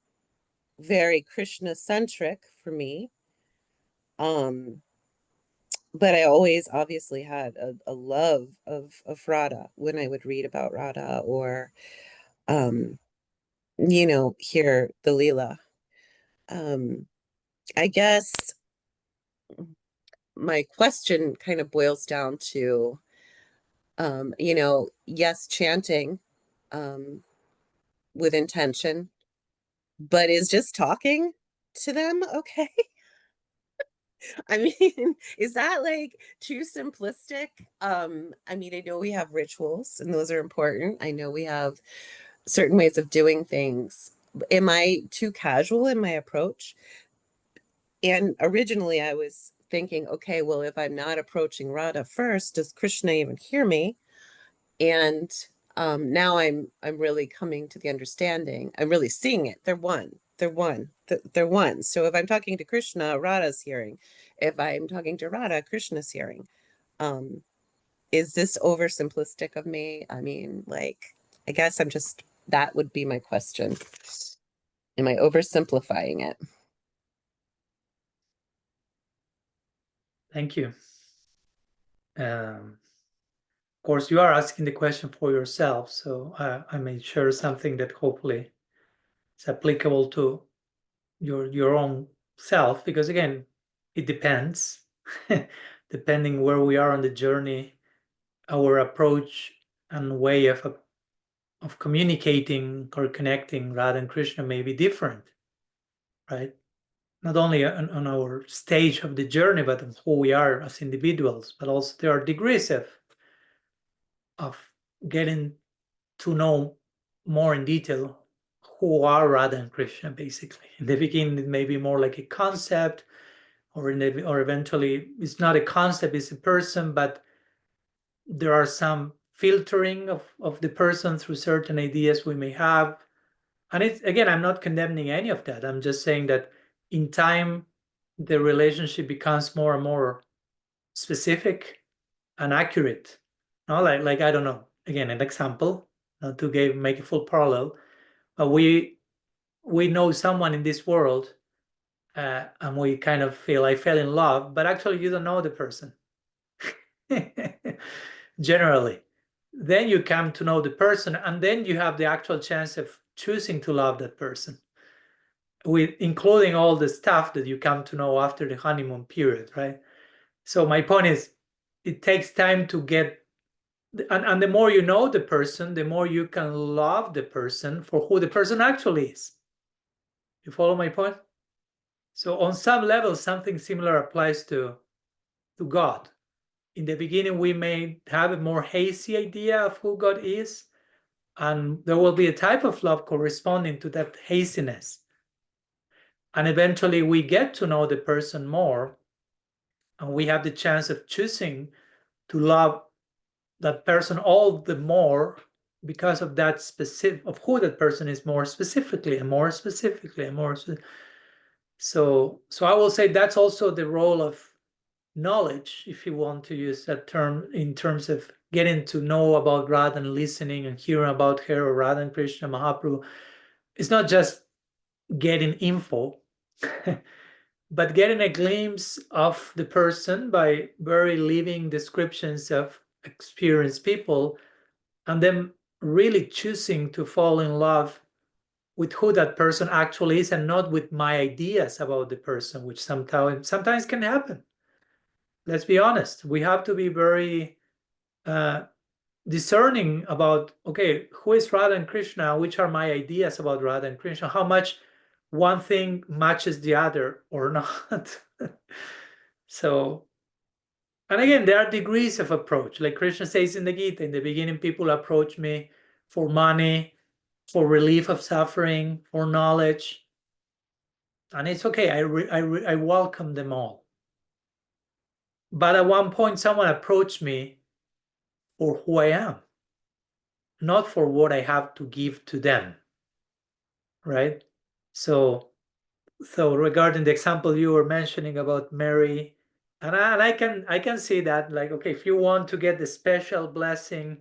very Krishna centric for me. But I always obviously had a love of Radha when I would read about Radha, or you know, hear the Leela. I guess my question kind of boils down to, you know, yes, chanting with intention, but is just talking to them okay? I mean, is that like too simplistic? I mean, I know we have rituals and those are important. I know we have certain ways of doing things. Am I too casual in my approach? And originally I was thinking, okay, well, if I'm not approaching Radha first, does Krishna even hear me? And now I'm really coming to the understanding. I'm really seeing it. They're one. They're one. They're one. So if I'm talking to Krishna, Radha's hearing. If I'm talking to Radha, Krishna's hearing. Is this oversimplistic of me? I mean, like, I guess that would be my question. Am I oversimplifying it? Thank you. Of course, you are asking the question for yourself, so I may share something that hopefully is applicable to your own self, because again, it depends. Depending where we are on the journey, our approach and way of communicating or connecting Radha and Krishna may be different, right? Not only on our stage of the journey, but on who we are as individuals, but also there are degrees of getting to know more in detail who are Radha and Krishna, basically. In the beginning, it may be more like a concept, or eventually it's not a concept, it's a person, but there are some filtering of the person through certain ideas we may have. And it's, again, I'm not condemning any of that. I'm just saying that in time, the relationship becomes more and more specific and accurate. No, like I don't know. Again, an example, not to make a full parallel. We know someone in this world, and we kind of feel I fell in love, but actually you don't know the person. Generally, then you come to know the person, and then you have the actual chance of choosing to love that person, with including all the stuff that you come to know after the honeymoon period, right? So my point is, it takes time to get, and the more you know the person, the more you can love the person for who the person actually is. You follow my point? So on some level, something similar applies to God. In the beginning, we may have a more hazy idea of who God is, and there will be a type of love corresponding to that haziness. And eventually we get to know the person more, and we have the chance of choosing to love that person all the more because of that specific, of who that person is more specifically and more specifically and more. So I will say that's also the role of knowledge, if you want to use that term, in terms of getting to know about Radha and listening and hearing about her, or Radha and Krishna, Mahaprabhu. It's not just getting info, but getting a glimpse of the person by very living descriptions of experienced people, and then really choosing to fall in love with who that person actually is, and not with my ideas about the person, which sometimes can happen. Let's be honest. We have to be very discerning about, okay, who is Radha and Krishna? Which are my ideas about Radha and Krishna? How much one thing matches the other or not? So, and again, there are degrees of approach. Like Krishna says in the Gita, in the beginning, people approach me for money, for relief of suffering, for knowledge. And it's okay. I welcome them all. But at one point, someone approached me for who I am, not for what I have to give to them, right? So regarding the example you were mentioning about Mary, and I can see that, like, okay, if you want to get the special blessing,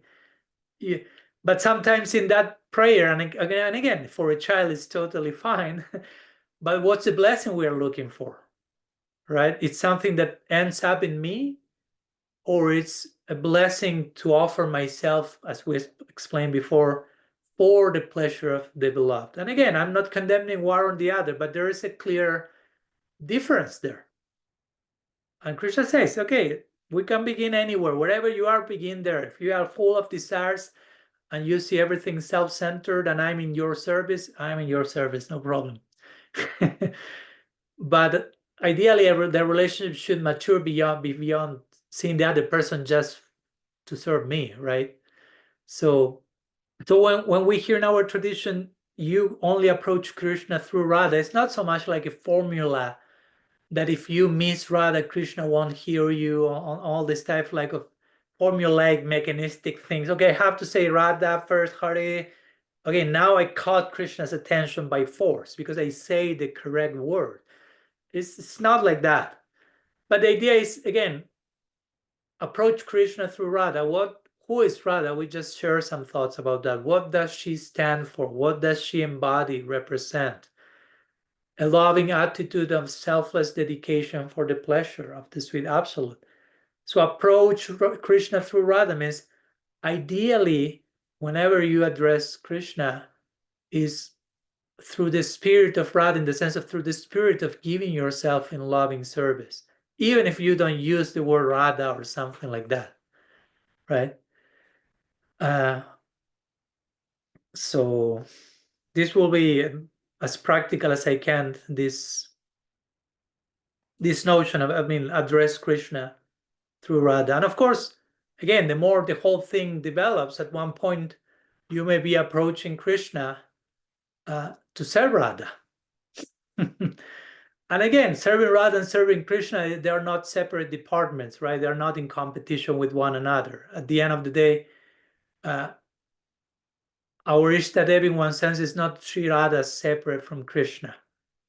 but sometimes in that prayer, and again, for a child, it's totally fine. But what's the blessing we are looking for, right? It's something that ends up in me, or it's a blessing to offer myself, as we explained before, for the pleasure of the beloved. And again, I'm not condemning one or the other, but there is a clear difference there. And Krishna says, okay, we can begin anywhere. Wherever you are, begin there. If you are full of desires and you see everything self-centered and I'm in your service, I'm in your service, no problem. But ideally, the relationship should mature beyond seeing the other person just to serve me, right? So when we hear in our tradition, you only approach Krishna through Radha, it's not so much like a formula that if you miss Radha, Krishna won't hear you, on all this type like of formulaic mechanistic things. Okay, I have to say Radha first, Hare. Okay, now I caught Krishna's attention by force because I say the correct word. It's not like that. But the idea is, again, approach Krishna through Radha. Who is Radha? We just share some thoughts about that. What does she stand for? What does she embody, represent? A loving attitude of selfless dedication for the pleasure of the sweet absolute. So approach Krishna through Radha means, ideally, whenever you address Krishna, is through the spirit of Radha, in the sense of through the spirit of giving yourself in loving service, even if you don't use the word Radha or something like that, right? So this will be as practical as I can, this notion of, address Krishna through Radha. And of course, again, the more the whole thing develops, at one point you may be approaching Krishna to serve Radha. And again, serving Radha and serving Krishna, they are not separate departments, right? They're not in competition with one another. At the end of the day, our Ishtadev, in one sense, is not Śrī Rādhā separate from Krishna.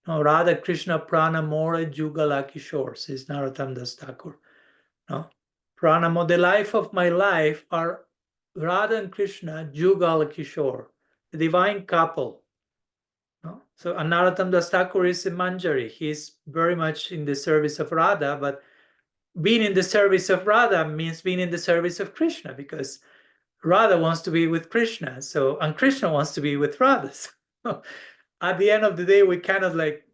No, Radha, Krishna, Prana, More, Jugala, Kishore, says Narottam Das Thakur. No? Pranamo, the life of my life are Radha and Krishna, Jugal, Kishore, the divine couple. No? So Narottam Das Thakur is a Manjari. He's very much in the service of Radha, but being in the service of Radha means being in the service of Krishna, because Radha wants to be with Krishna, and Krishna wants to be with Radha. So at the end of the day, we kind of like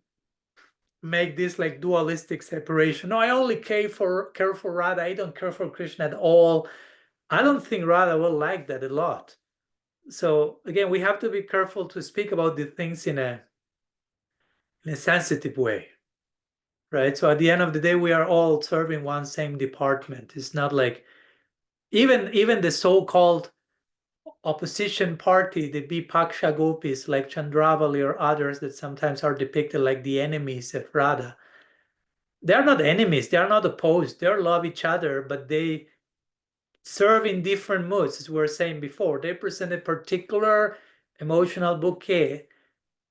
make this like dualistic separation. No, I only care for Radha. I don't care for Krishna at all. I don't think Radha will like that a lot. So again, we have to be careful to speak about the things in a sensitive way, right? So at the end of the day, we are all serving one same department. It's not like even the so-called opposition party, the Vipaksha gopis like Chandravali or others that sometimes are depicted like the enemies of Radha. They're not enemies, they are not opposed, they love each other, but they serve in different moods, as we were saying before. They present a particular emotional bouquet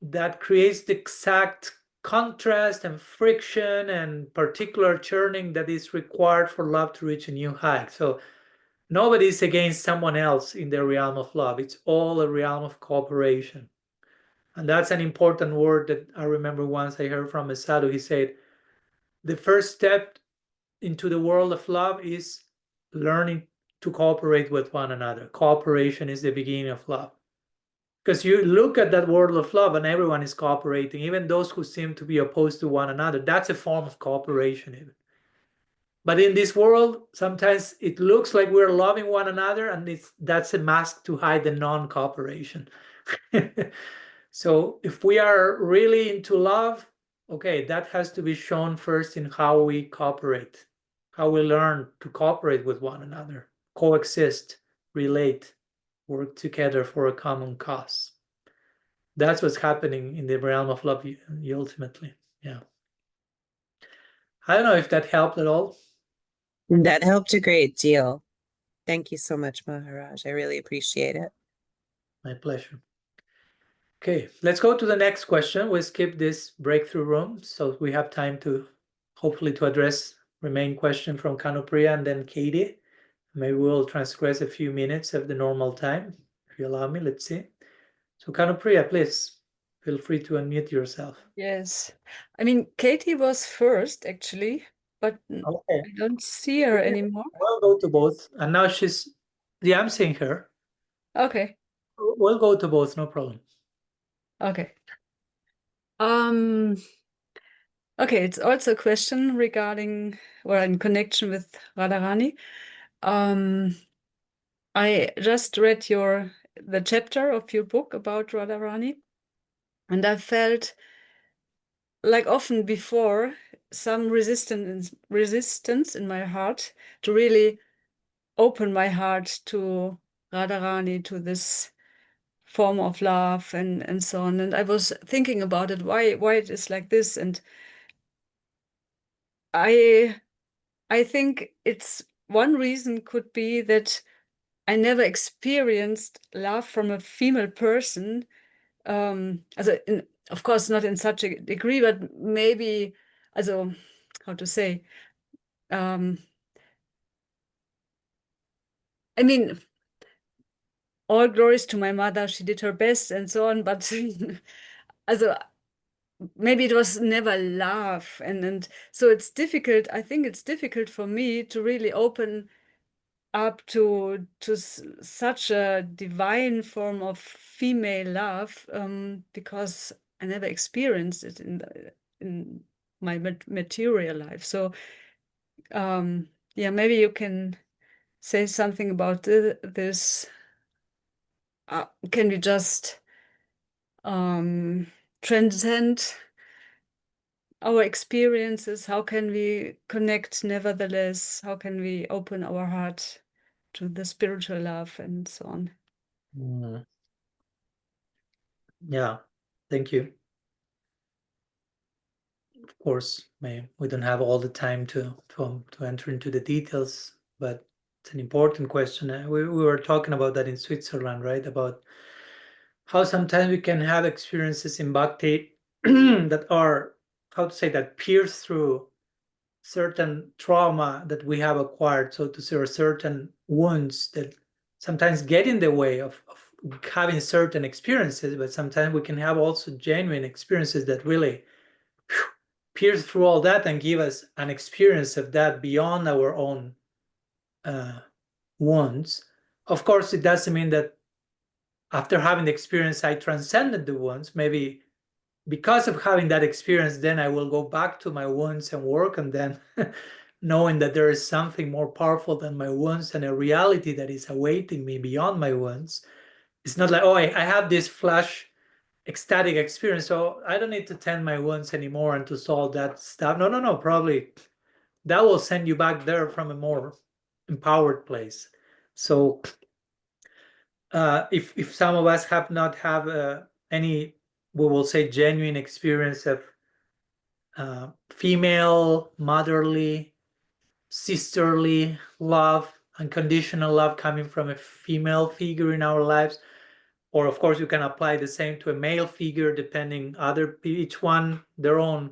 that creates the exact contrast and friction and particular churning that is required for love to reach a new height. So nobody is against someone else in the realm of love. It's all a realm of cooperation. And that's an important word that I remember once I heard from a sadhu. He said, the first step into the world of love is learning to cooperate with one another. Cooperation is the beginning of love. Because you look at that world of love and everyone is cooperating, even those who seem to be opposed to one another. That's a form of cooperation even. But in this world, sometimes it looks like we're loving one another, and that's a mask to hide the non-cooperation. So if we are really into love, okay, that has to be shown first in how we cooperate, how we learn to cooperate with one another, coexist, relate, work together for a common cause. That's what's happening in the realm of love ultimately. Yeah. I don't know if that helped at all. That helped a great deal. Thank you so much, Maharaj. I really appreciate it. My pleasure. Okay, let's go to the next question. We'll skip this breakthrough room, so we have time to hopefully to address remaining question from Kanupriya and then Katie. Maybe we'll transgress a few minutes of the normal time. If you allow me, let's see. So Kanupriya, please feel free to unmute yourself. Yes. I mean, Katie was first, actually, but Okay. I don't see her anymore. We'll go to both. And now yeah, I'm seeing her. Okay. We'll go to both, no problem. Okay. Okay, it's also a question regarding or in connection with Radharani. I just read the chapter of your book about Radharani, and I felt like often before some resistance in my heart to really open my heart to Radharani, to this form of love and so on. And I was thinking about it, why it is like this. And I think it's one reason could be that I never experienced love from a female person. Of course, not in such a degree, but maybe, how to say, I mean, all glories to my mother, she did her best and so on, but maybe it was never love. And so it's difficult. I think it's difficult for me to really open up to such a divine form of female love, because I never experienced it in my material life. So yeah, maybe you can say something about this. Can we just transcend our experiences? How can we connect nevertheless? How can we open our heart to the spiritual love and so on? Yeah, thank you. Of course, we don't have all the time to enter into the details, but it's an important question. We were talking about that in Switzerland, right? About how sometimes we can have experiences in bhakti that are, how to say, that pierce through certain trauma that we have acquired, so to say, or certain wounds that sometimes get in the way of having certain experiences, but sometimes we can have also genuine experiences that really pierce through all that and give us an experience of that beyond our own wounds. Of course, it doesn't mean that after having the experience, I transcended the wounds. Maybe because of having that experience, then I will go back to my wounds and work on them, knowing that there is something more powerful than my wounds and a reality that is awaiting me beyond my wounds. It's not like, oh, I have this flash ecstatic experience, so I don't need to tend my wounds anymore and to solve that stuff. No. Probably that will send you back there from a more empowered place. So if some of us have not have any, we will say, genuine experience of female, motherly, sisterly love, unconditional love coming from a female figure in our lives, or of course you can apply the same to a male figure, depending each one their own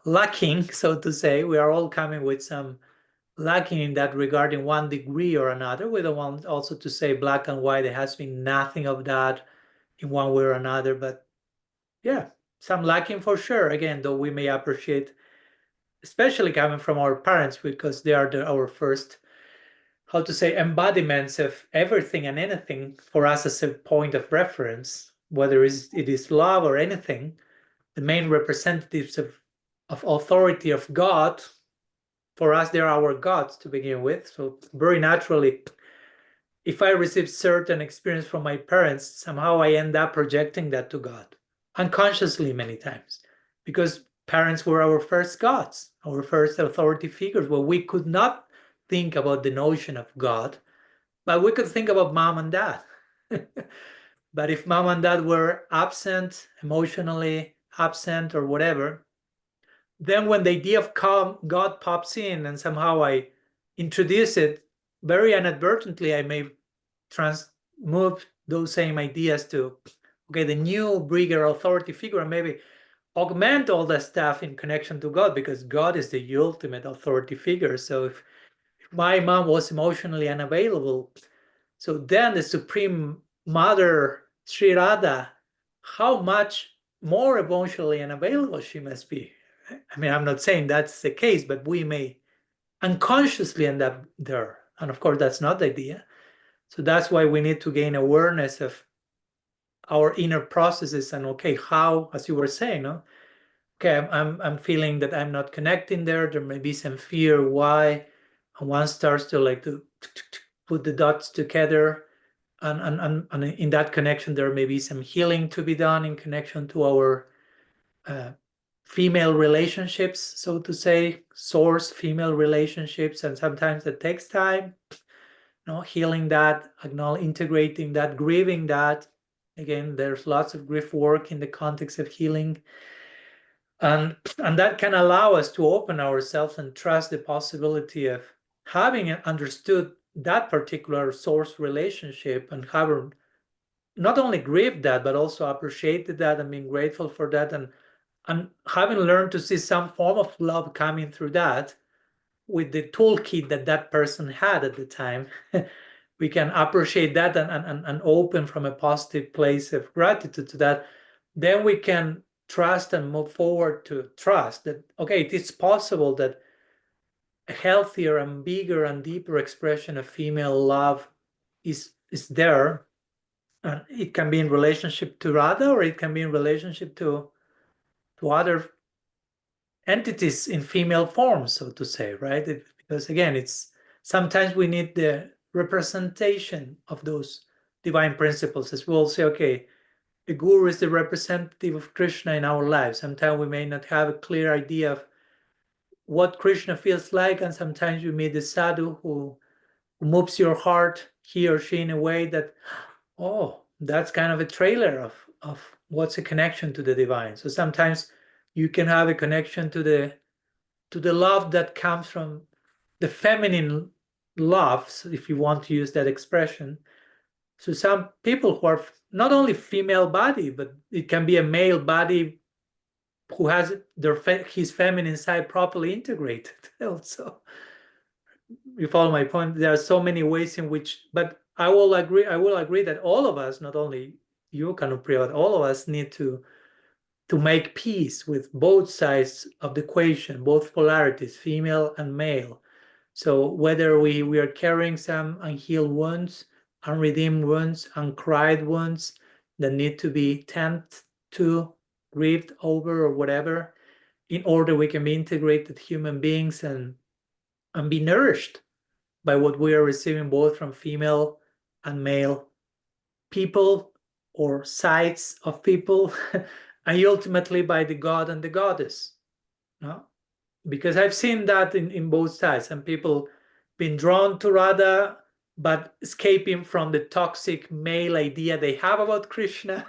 lacking, so to say. We are all coming with some lacking in that regard in one degree or another. We don't want also to say black and white. There has been nothing of that in one way or another, but yeah, some lacking for sure. Again, though we may appreciate, especially coming from our parents, because they are our first, how to say, embodiments of everything and anything for us as a point of reference, whether it is love or anything. The main representatives of authority of God, for us, they're our gods to begin with. So very naturally, if I receive certain experience from my parents, somehow I end up projecting that to God, unconsciously many times, because parents were our first gods, our first authority figures, where we could not think about the notion of God, but we could think about mom and dad. But if mom and dad were absent, emotionally absent or whatever, then when the idea of God pops in and somehow I introduce it very inadvertently, I may move those same ideas to, okay, the new bigger authority figure, and maybe augment all that stuff in connection to God, because God is the ultimate authority figure. So if my mom was emotionally unavailable, so then the Supreme Mother, Śrī Rādhā, how much more emotionally unavailable she must be. I mean, I'm not saying that's the case, but we may unconsciously end up there. And of course, that's not the idea. So that's why we need to gain awareness of our inner processes and, okay, how, as you were saying, no? Okay, I'm feeling that I'm not connecting there. There may be some fear. Why? And one starts to put the dots together. And in that connection, there may be some healing to be done in connection to our female relationships, so to say, source female relationships. And sometimes it takes time, healing that, integrating that, grieving that. Again, there's lots of grief work in the context of healing. And that can allow us to open ourselves and trust the possibility of having understood that particular source relationship and having not only grieved that, but also appreciated that and being grateful for that, and having learned to see some form of love coming through that with the toolkit that that person had at the time. We can appreciate that and open from a positive place of gratitude to that. Then we can trust and move forward to trust that, okay, it is possible that a healthier and bigger and deeper expression of female love is there. And it can be in relationship to Radha, or it can be in relationship to other entities in female form, so to say, right? Because again, it's sometimes we need the representation of those divine principles, as we'll say, okay, a guru is the representative of Krishna in our lives. Sometimes we may not have a clear idea of what Krishna feels like, and sometimes you meet the sadhu who moves your heart, he or she, in a way that, oh, that's kind of a trailer of what's a connection to the divine. So sometimes you can have a connection to the love that comes from the feminine love, if you want to use that expression. So some people who are not only female body, but it can be a male body who has his feminine side properly integrated also. You follow my point? There are so many ways in which, but I will agree that all of us, not only you, Kanupriya, but all of us need to make peace with both sides of the equation, both polarities, female and male. So whether we are carrying some unhealed wounds, unredeemed wounds, uncried wounds that need to be tended to, grieved over, or whatever, in order we can be integrated human beings and be nourished by what we are receiving both from female and male people or sides of people, and ultimately by the god and the goddess. No? Because I've seen that in both sides. Some people been drawn to Radha, but escaping from the toxic male idea they have about Krishna.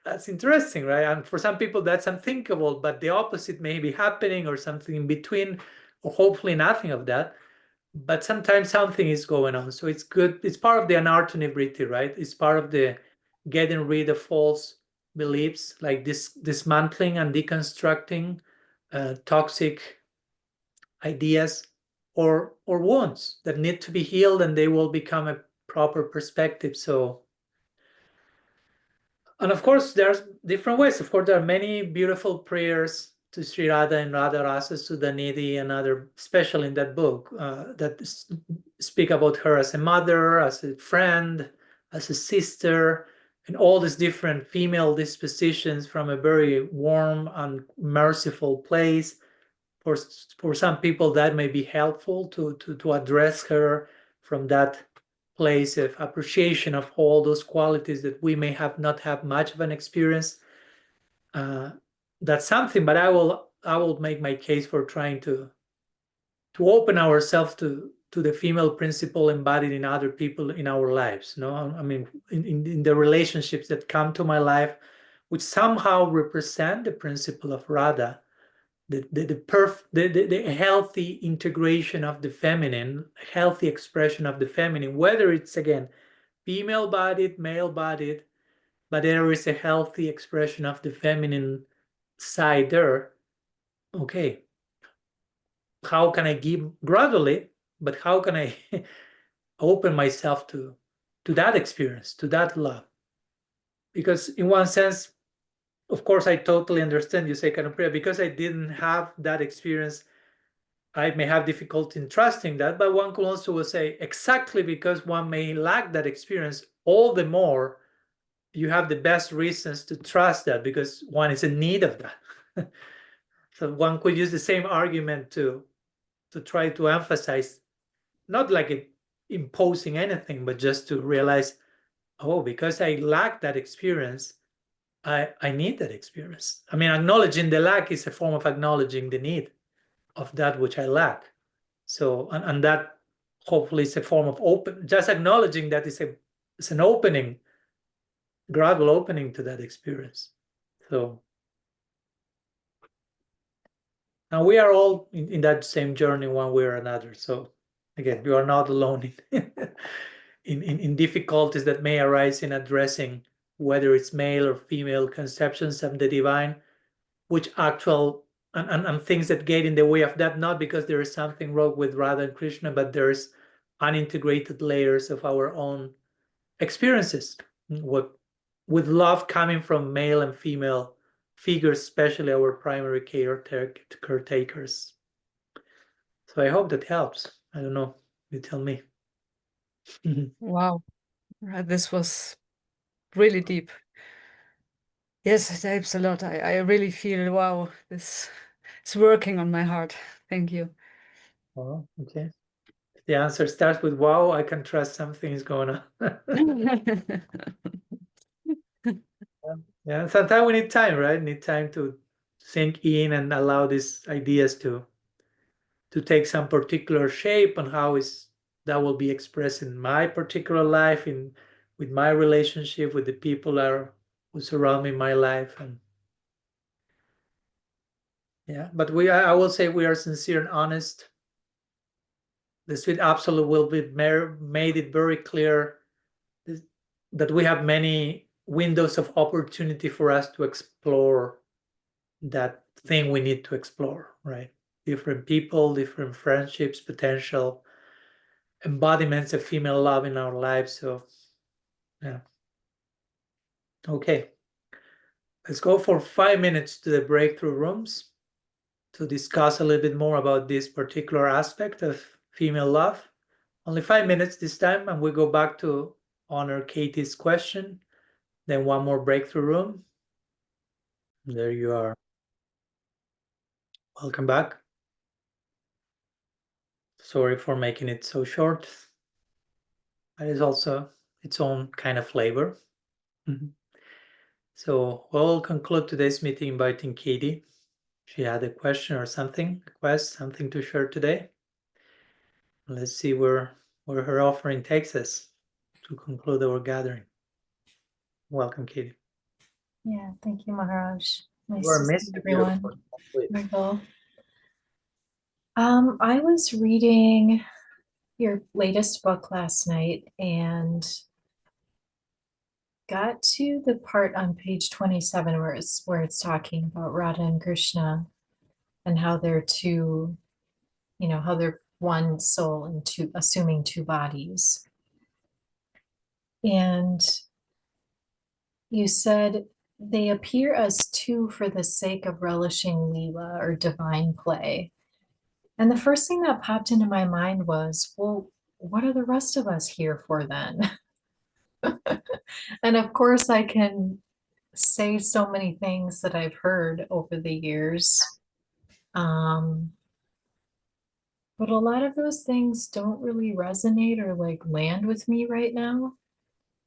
That's interesting, right? And for some people, that's unthinkable, but the opposite may be happening, or something in between, or hopefully nothing of that. But sometimes something is going on. So it's good. It's part of the anartha vritti, right? It's part of the getting rid of false beliefs, like dismantling and deconstructing toxic ideas or wounds that need to be healed, and they will become a proper perspective. So, and of course, there's different ways. Of course, there are many beautiful prayers to Sri Radha and Radha Rasa Sudhanidhi and other, especially in that book, that speak about her as a mother, as a friend, as a sister, and all these different female dispositions from a very warm and merciful place. For some people, that may be helpful to address her from that place of appreciation of all those qualities that we may not have much of an experience. That's something, but I will make my case for trying to open ourselves to the female principle embodied in other people in our lives. No, I mean, in the relationships that come to my life, which somehow represent the principle of Radha, the healthy integration of the feminine, healthy expression of the feminine, whether it's, again, female-bodied, male-bodied, but there is a healthy expression of the feminine side there. Okay, how can I give gradually, but how can I open myself to that experience, to that love? Because in one sense, of course, I totally understand you say, Kanupriya, because I didn't have that experience, I may have difficulty in trusting that, but one could also say, exactly because one may lack that experience, all the more you have the best reasons to trust that, because one is in need of that. So one could use the same argument to try to emphasize, not like imposing anything, but just to realize, oh, because I lack that experience, I need that experience. I mean, acknowledging the lack is a form of acknowledging the need of that which I lack. So, and that hopefully is a form of just acknowledging that it's an opening, gradual opening to that experience. So, And we are all in that same journey one way or another. So again, you are not alone in difficulties that may arise in addressing whether it's male or female conceptions of the divine, which actual and things that get in the way of that, not because there is something wrong with Radha and Krishna, but there's unintegrated layers of our own experiences. With love coming from male and female figures, especially our primary caretakers. So I hope that helps. I don't know. You tell me. Wow, this was really deep. Yes, it helps a lot. I really feel, wow, this is working on my heart. Thank you. Oh, okay. If the answer starts with wow, I can trust something is going on. Yeah, sometimes we need time, right? Need time to sink in and allow these ideas to take some particular shape and how that will be expressed in my particular life, with my relationship with the people who surround me in my life. And yeah, but I will say we are sincere and honest. The Sweet Absolute will be made it very clear that we have many windows of opportunity for us to explore that thing we need to explore, right? Different people, different friendships, potential embodiments of female love in our lives. So yeah. Okay. Let's go for 5 minutes to the breakthrough rooms to discuss a little bit more about this particular aspect of female love. Only 5 minutes this time, and we go back to honor Katie's question. Then one more breakthrough room. There you are. Welcome back. Sorry for making it so short. That is also its own kind of flavor. So we'll conclude today's meeting inviting Katie. She had a question or something to share today. Let's see where her offering takes us to conclude our gathering. Welcome, Katie. Yeah, thank you, Maharaj. Nice You are to see missed everyone. Wait. Michael. I was reading your latest book last night and got to the part on page 27 where it's talking about Radha and Krishna and how they're two, how they're one soul and assuming two bodies. And you said they appear as two for the sake of relishing Leela or divine play. And the first thing that popped into my mind was, well, what are the rest of us here for then? And of course, I can say so many things that I've heard over the years. But a lot of those things don't really resonate or like land with me right now.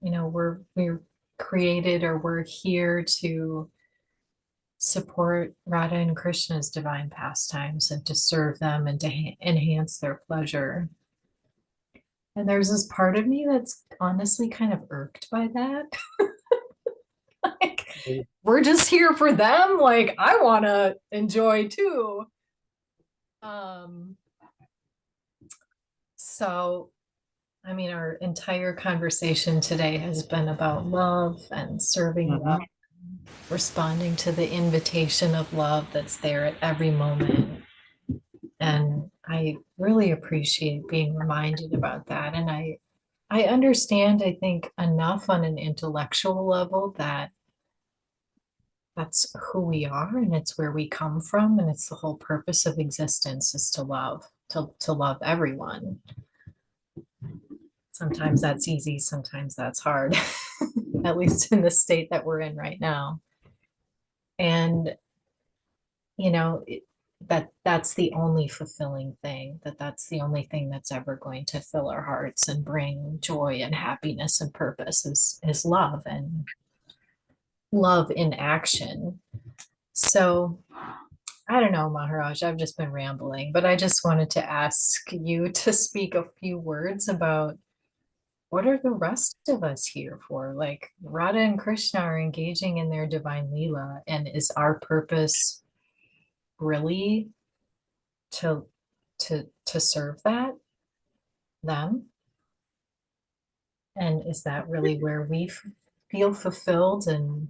We're created, or we're here to support Radha and Krishna's divine pastimes and to serve them and to enhance their pleasure. And there's this part of me that's honestly kind of irked by that. Like, we're just here for them. Like, I want to enjoy too. So, I mean, our entire conversation today has been about love and serving love, responding to the invitation of love that's there at every moment. And I really appreciate being reminded about that. And I understand, I think, enough on an intellectual level that that's who we are and it's where we come from. And it's the whole purpose of existence is to love, to love everyone. Sometimes that's easy, sometimes that's hard, at least in the state that we're in right now. And, that's the only fulfilling thing, that's the only thing that's ever going to fill our hearts and bring joy and happiness and purpose is love, and love in action. So I don't know, Maharaj, I've just been rambling, but I just wanted to ask you to speak a few words about what are the rest of us here for? Like, Radha and Krishna are engaging in their divine Leela, and is our purpose really to serve them? And is that really where we feel fulfilled? And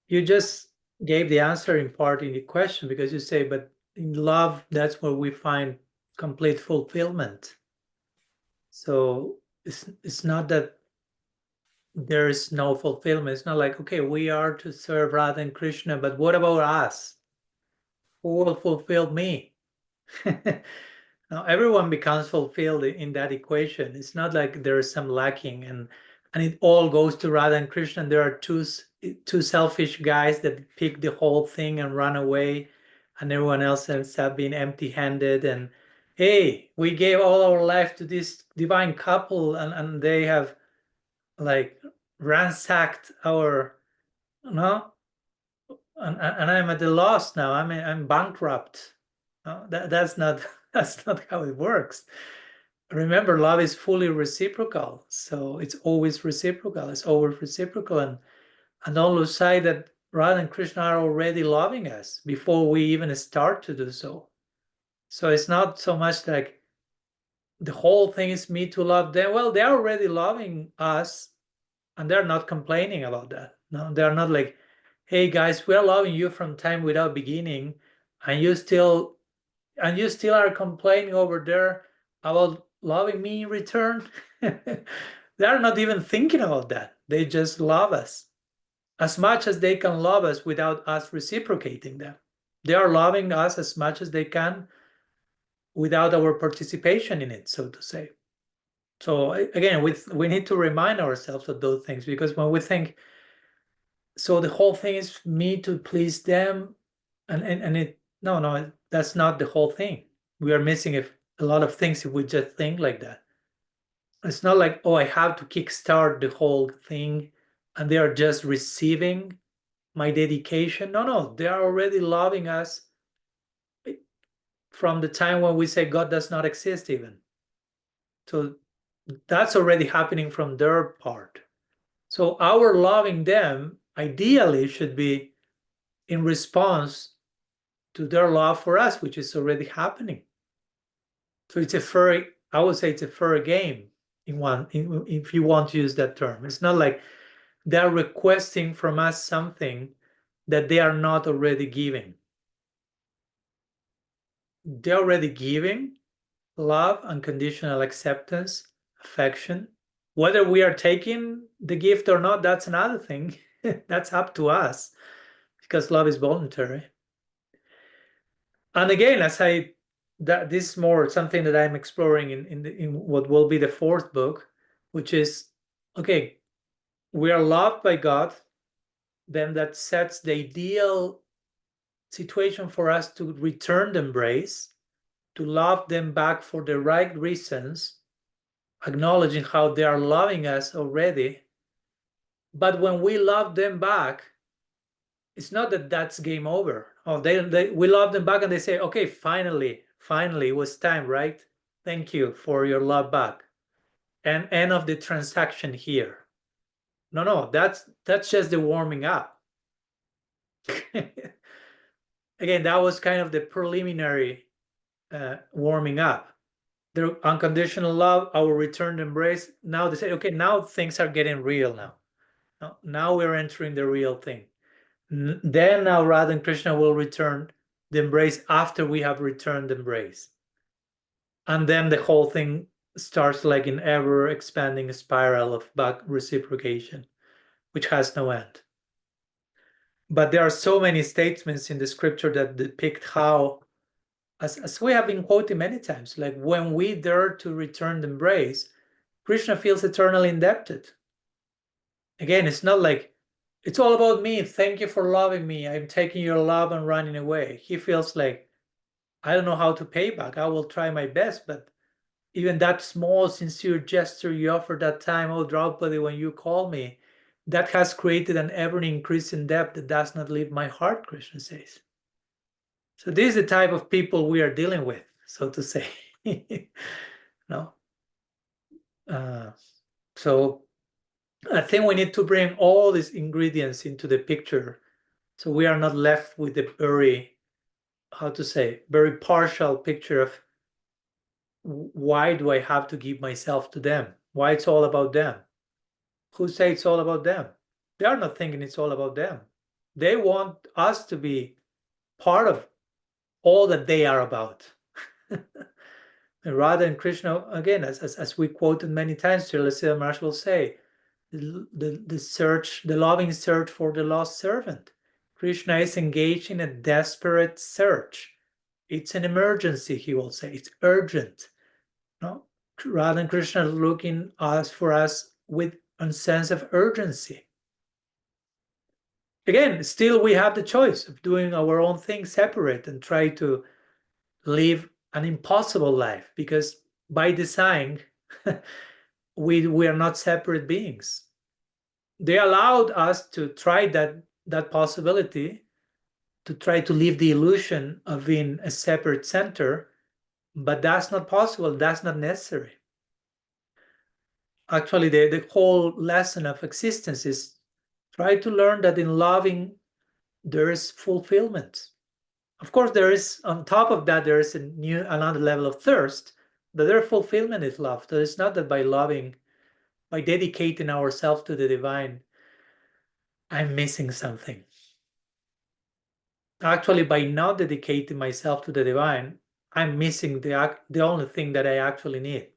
you just gave the answer in part in the question, because you say, but in love, that's where we find complete fulfillment. So it's not that there is no fulfillment. It's not like, okay, we are to serve Radha and Krishna, but what about us? Who will fulfill me? Now everyone becomes fulfilled in that equation. It's not like there is some lacking, and it all goes to Radha and Krishna. And there are two selfish guys that pick the whole thing and run away, and everyone else ends up being empty-handed. And hey, we gave all our life to this divine couple, and they have like ransacked our, and I'm at the loss now. I'm bankrupt. That's not that's not how it works. Remember, love is fully reciprocal, so it's always reciprocal. It's always reciprocal, and don't lose sight that Radha and Krishna are already loving us before we even start to do so. So it's not so much like the whole thing is me to love them. Well, they're already loving us, and they're not complaining about that. No, they're not like, hey guys, we're loving you from time without beginning, and you still are complaining over there about loving me in return. They're not even thinking about that. They just love us as much as they can love us without us reciprocating them. They are loving us as much as they can without our participation in it, so to say. So again, we need to remind ourselves of those things, because when we think, so the whole thing is me to please them, and it, no, that's not the whole thing. We are missing a lot of things if we just think like that. It's not like, oh, I have to kickstart the whole thing and they are just receiving my dedication. No, they are already loving us from the time when we say God does not exist even. So that's already happening from their part. So our loving them ideally should be in response to their love for us, which is already happening. So it's a fair, I would say it's a fair game if you want to use that term. It's not like they're requesting from us something that they are not already giving. They're already giving love, unconditional acceptance, affection. Whether we are taking the gift or not, that's another thing. That's up to us, because love is voluntary. And again, this is more something that I'm exploring in what will be the fourth book, which is, okay, we are loved by God, then that sets the ideal situation for us to return the embrace, to love them back for the right reasons, acknowledging how they are loving us already. But when we love them back, it's not that that's game over. Oh, we love them back and they say, okay, finally, it was time, right? Thank you for your love back. And end of the transaction here. No, that's just the warming up. Again, that was kind of the preliminary warming up. Their unconditional love, our returned embrace. Now they say, okay, now things are getting real now. Now we're entering the real thing. Then now Radha and Krishna will return the embrace after we have returned the embrace. And then the whole thing starts like an ever expanding spiral of back reciprocation, which has no end. But there are so many statements in the scripture that depict how, as we have been quoting many times, like when we dare to return the embrace, Krishna feels eternally indebted. Again, it's not like, it's all about me. Thank you for loving me. I'm taking your love and running away. He feels like, I don't know how to pay back. I will try my best, but even that small, sincere gesture you offered that time, oh, Draupadi, when you call me, that has created an ever-increasing debt that does not leave my heart, Krishna says. So this is the type of people we are dealing with, so to say. No. So I think we need to bring all these ingredients into the picture, so we are not left with the very how to say, very partial picture of why do I have to give myself to them? Why it's all about them? Who say it's all about them? They are not thinking it's all about them. They want us to be part of all that they are about. And Radha and Krishna, again, as we quoted many times, Sri Radha will say, the loving search for the lost servant. Krishna is engaged in a desperate search. It's an emergency, he will say. It's urgent. No? Radha and Krishna are looking for us with a sense of urgency. Again, still we have the choice of doing our own thing separate and try to live an impossible life, because by design, we are not separate beings. They allowed us to try that possibility, to try to live the illusion of being a separate center, but that's not possible, that's not necessary. Actually, the whole lesson of existence is try to learn that in loving there is fulfillment. Of course, there is, on top of that, there is another level of thirst, but their fulfillment is love. So it's not that by loving, by dedicating ourselves to the divine, I'm missing something. Actually, by not dedicating myself to the divine, I'm missing the only thing that I actually need.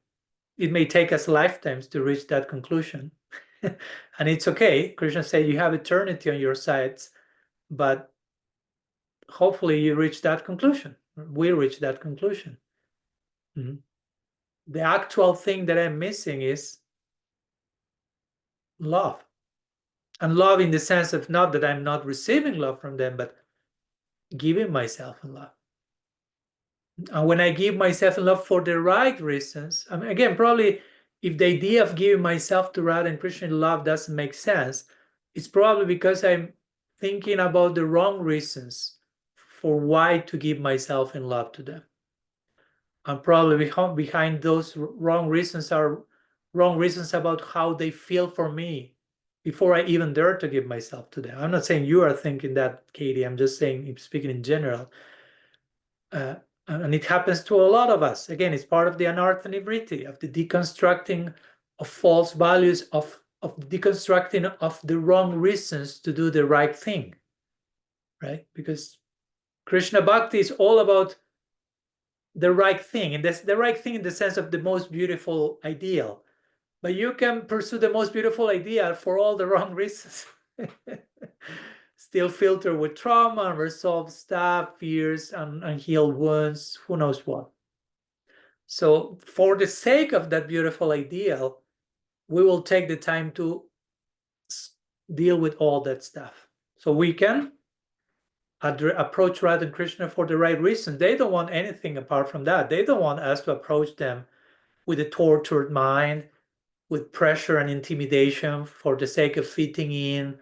It may take us lifetimes to reach that conclusion. And it's okay. Krishna said you have eternity on your sides, but hopefully you reach that conclusion. We reach that conclusion. Mm-hmm. The actual thing that I'm missing is love. And love in the sense of not that I'm not receiving love from them, but giving myself in love. And when I give myself in love for the right reasons, I mean, again, probably if the idea of giving myself to Radha and Krishna in love doesn't make sense, it's probably because I'm thinking about the wrong reasons for why to give myself in love to them. And probably behind those wrong reasons are wrong reasons about how they feel for me before I even dare to give myself to them. I'm not saying you are thinking that, Katie. I'm just saying, speaking in general. And it happens to a lot of us. Again, it's part of the anartha nivritti, of the deconstructing of false values, of deconstructing of the wrong reasons to do the right thing, right? Because Krishna-bhakti is all about the right thing, and that's the right thing in the sense of the most beautiful ideal. But you can pursue the most beautiful ideal for all the wrong reasons. Still filtered with trauma, unresolved stuff, fears, unhealed wounds, who knows what. So for the sake of that beautiful ideal, we will take the time to deal with all that stuff. So we can approach Radha and Krishna for the right reason. They don't want anything apart from that. They don't want us to approach them with a tortured mind, with pressure and intimidation for the sake of fitting in.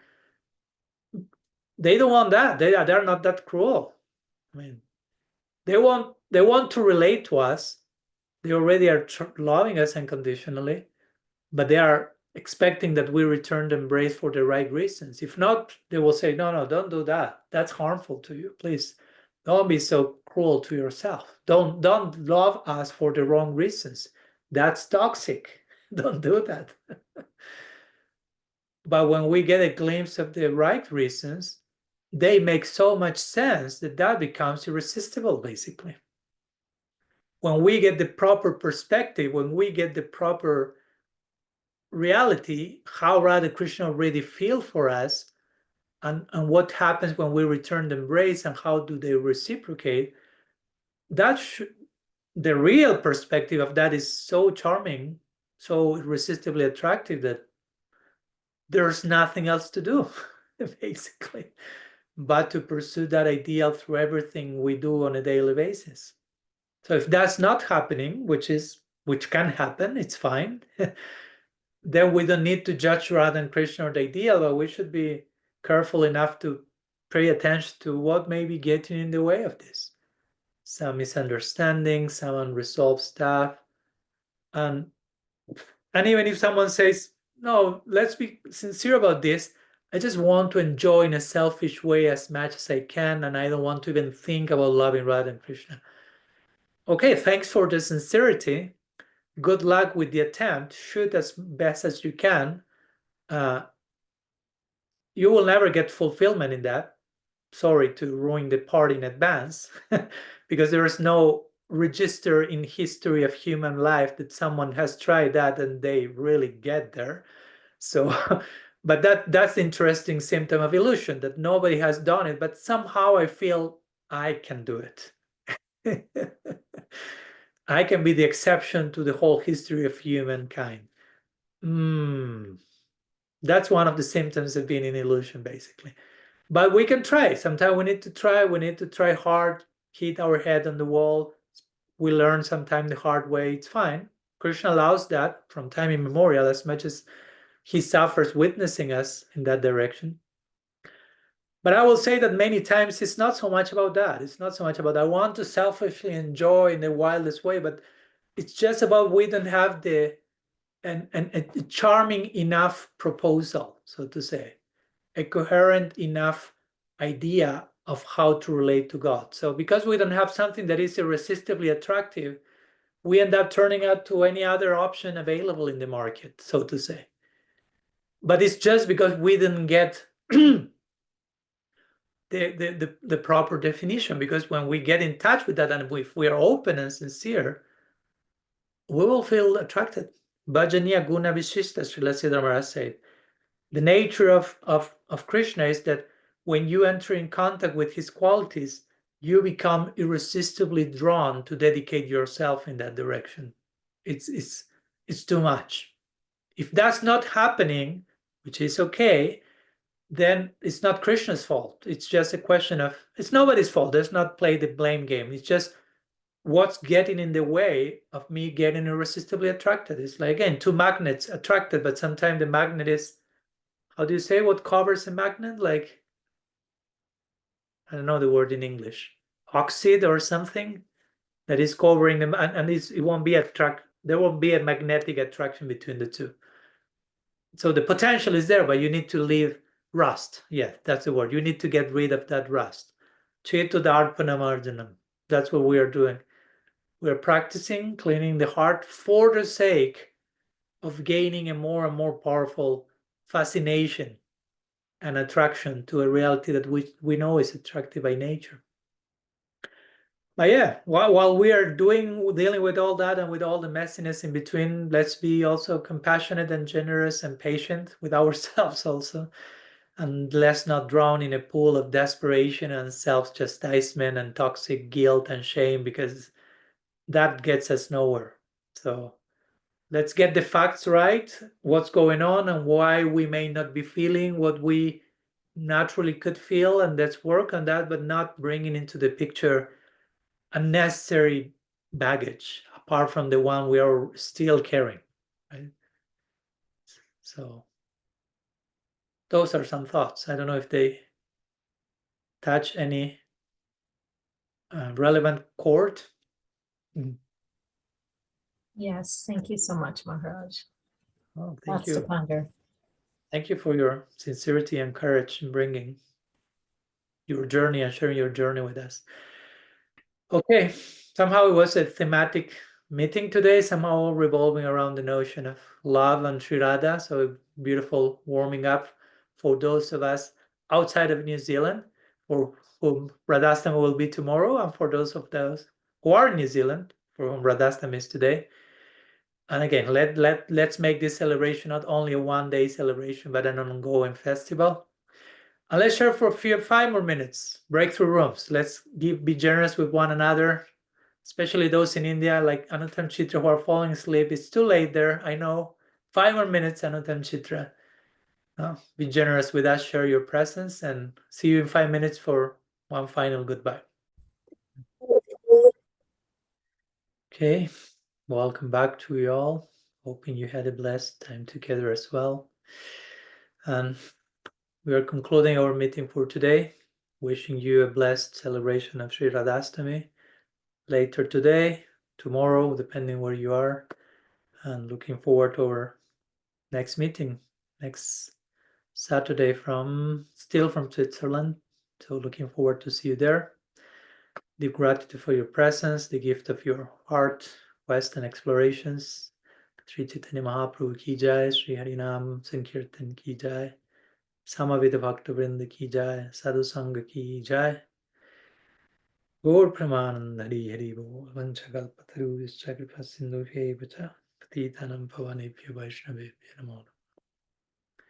They don't want that. They're not that cruel. I mean, they want to relate to us. They already are loving us unconditionally, but they are expecting that we return the embrace for the right reasons. If not, they will say, no, don't do that. That's harmful to you. Please don't be so cruel to yourself. Don't love us for the wrong reasons. That's toxic. Don't do that. But when we get a glimpse of the right reasons, they make so much sense that becomes irresistible, basically. When we get the proper perspective, when we get the proper reality, how Radha Krishna already feel for us, and what happens when we return the embrace, and how do they reciprocate, the real perspective of that is so charming, so irresistibly attractive, that there's nothing else to do, basically, but to pursue that ideal through everything we do on a daily basis. So if that's not happening, which can happen, it's fine, then we don't need to judge Radha and Krishna or the ideal, but we should be careful enough to pay attention to what may be getting in the way of this. Some misunderstandings, some unresolved stuff. And even if someone says, no, let's be sincere about this, I just want to enjoy in a selfish way as much as I can, and I don't want to even think about loving Radha and Krishna. Okay, thanks for the sincerity. Good luck with the attempt. Shoot as best as you can. You will never get fulfillment in that. Sorry to ruin the part in advance, because there is no register in history of human life that someone has tried that and they really get there. So, but that's the interesting symptom of illusion, that nobody has done it, but somehow I feel I can do it. I can be the exception to the whole history of humankind. That's one of the symptoms of being in illusion, basically. But we can try. Sometimes we need to try. We need to try hard, hit our head on the wall. We learn sometimes the hard way. It's fine. Krishna allows that from time immemorial, as much as he suffers witnessing us in that direction. But I will say that many times it's not so much about that. It's not so much about I want to selfishly enjoy in the wildest way, but it's just about we don't have a charming enough proposal, so to say, a coherent enough idea of how to relate to God. So because we don't have something that is irresistibly attractive, we end up turning out to any other option available in the market, so to say. But it's just because we didn't get the proper definition, because when we get in touch with that and if we are open and sincere, we will feel attracted. Bhajaniya guna vishishta, Srila Siddhara Maharaj said. The nature of Krishna is that when you enter in contact with his qualities, you become irresistibly drawn to dedicate yourself in that direction. It's too much. If that's not happening, which is okay, then it's not Krishna's fault. It's just a question of, it's nobody's fault. Let's not play the blame game. It's just what's getting in the way of me getting irresistibly attracted. It's like, again, two magnets attracted, but sometimes the magnet is, how do you say what covers a magnet? Like, I don't know the word in English, oxide or something that is covering them, and it won't be there won't be a magnetic attraction between the two. So the potential is there, but you need to leave rust. Yeah, that's the word. You need to get rid of that rust. Chetudharpanamarjanam. That's what we are doing. We're practicing cleaning the heart for the sake of gaining a more and more powerful fascination and attraction to a reality that we know is attractive by nature. But yeah, while we are dealing with all that and with all the messiness in between, let's be also compassionate and generous and patient with ourselves also. And let's not drown in a pool of desperation and self-chastisement and toxic guilt and shame, because that gets us nowhere. So let's get the facts right, what's going on and why we may not be feeling what we naturally could feel, and let's work on that, but not bringing into the picture unnecessary baggage apart from the one we are still carrying, right? So those are some thoughts. I don't know if they touch any relevant chord. Yes, thank you so much, Maharaj. Oh, thank Lots you. to ponder. Thank you for your sincerity and courage in bringing your journey and sharing your journey with us. Okay, somehow it was a thematic meeting today, somehow revolving around the notion of love and Śrī Rādhā. So beautiful warming up for those of us outside of New Zealand, for whom Radhastami will be tomorrow, and for those who are in New Zealand, for whom Radhastami is today. And again, let's make this celebration not only a one-day celebration, but an ongoing festival. And let's share for 5 more minutes. Breakthrough rooms. Let's be generous with one another, especially those in India, like Anuttam Chitra, who are falling asleep. It's too late there, I know. 5 more minutes, Anuttam Chitra. Be generous with us, share your presence, and see you in 5 minutes for one final goodbye. Okay, welcome back to you all. Hoping you had a blessed time together as well. And we are concluding our meeting for today. Wishing you a blessed celebration of Sri Radhastami later today, tomorrow, depending where you are. And looking forward to our next meeting, next Saturday still from Switzerland. So looking forward to see you there. Deep gratitude for your presence, the gift of your heart, quest and explorations. Sri Chaitanya Mahaprabhu ki jai, Sri Harinam Sankirtan ki jai, Samavita Bhakta-vrinda ki jai, Sadhu Sangha ki jai. Gaur Pramananda Hari Hari Bol, Vanchakalpataru Vischa Kripa Sindhu Bhya Patitanam Pavanebhyo Vaishnavebhyo Namo Namaha.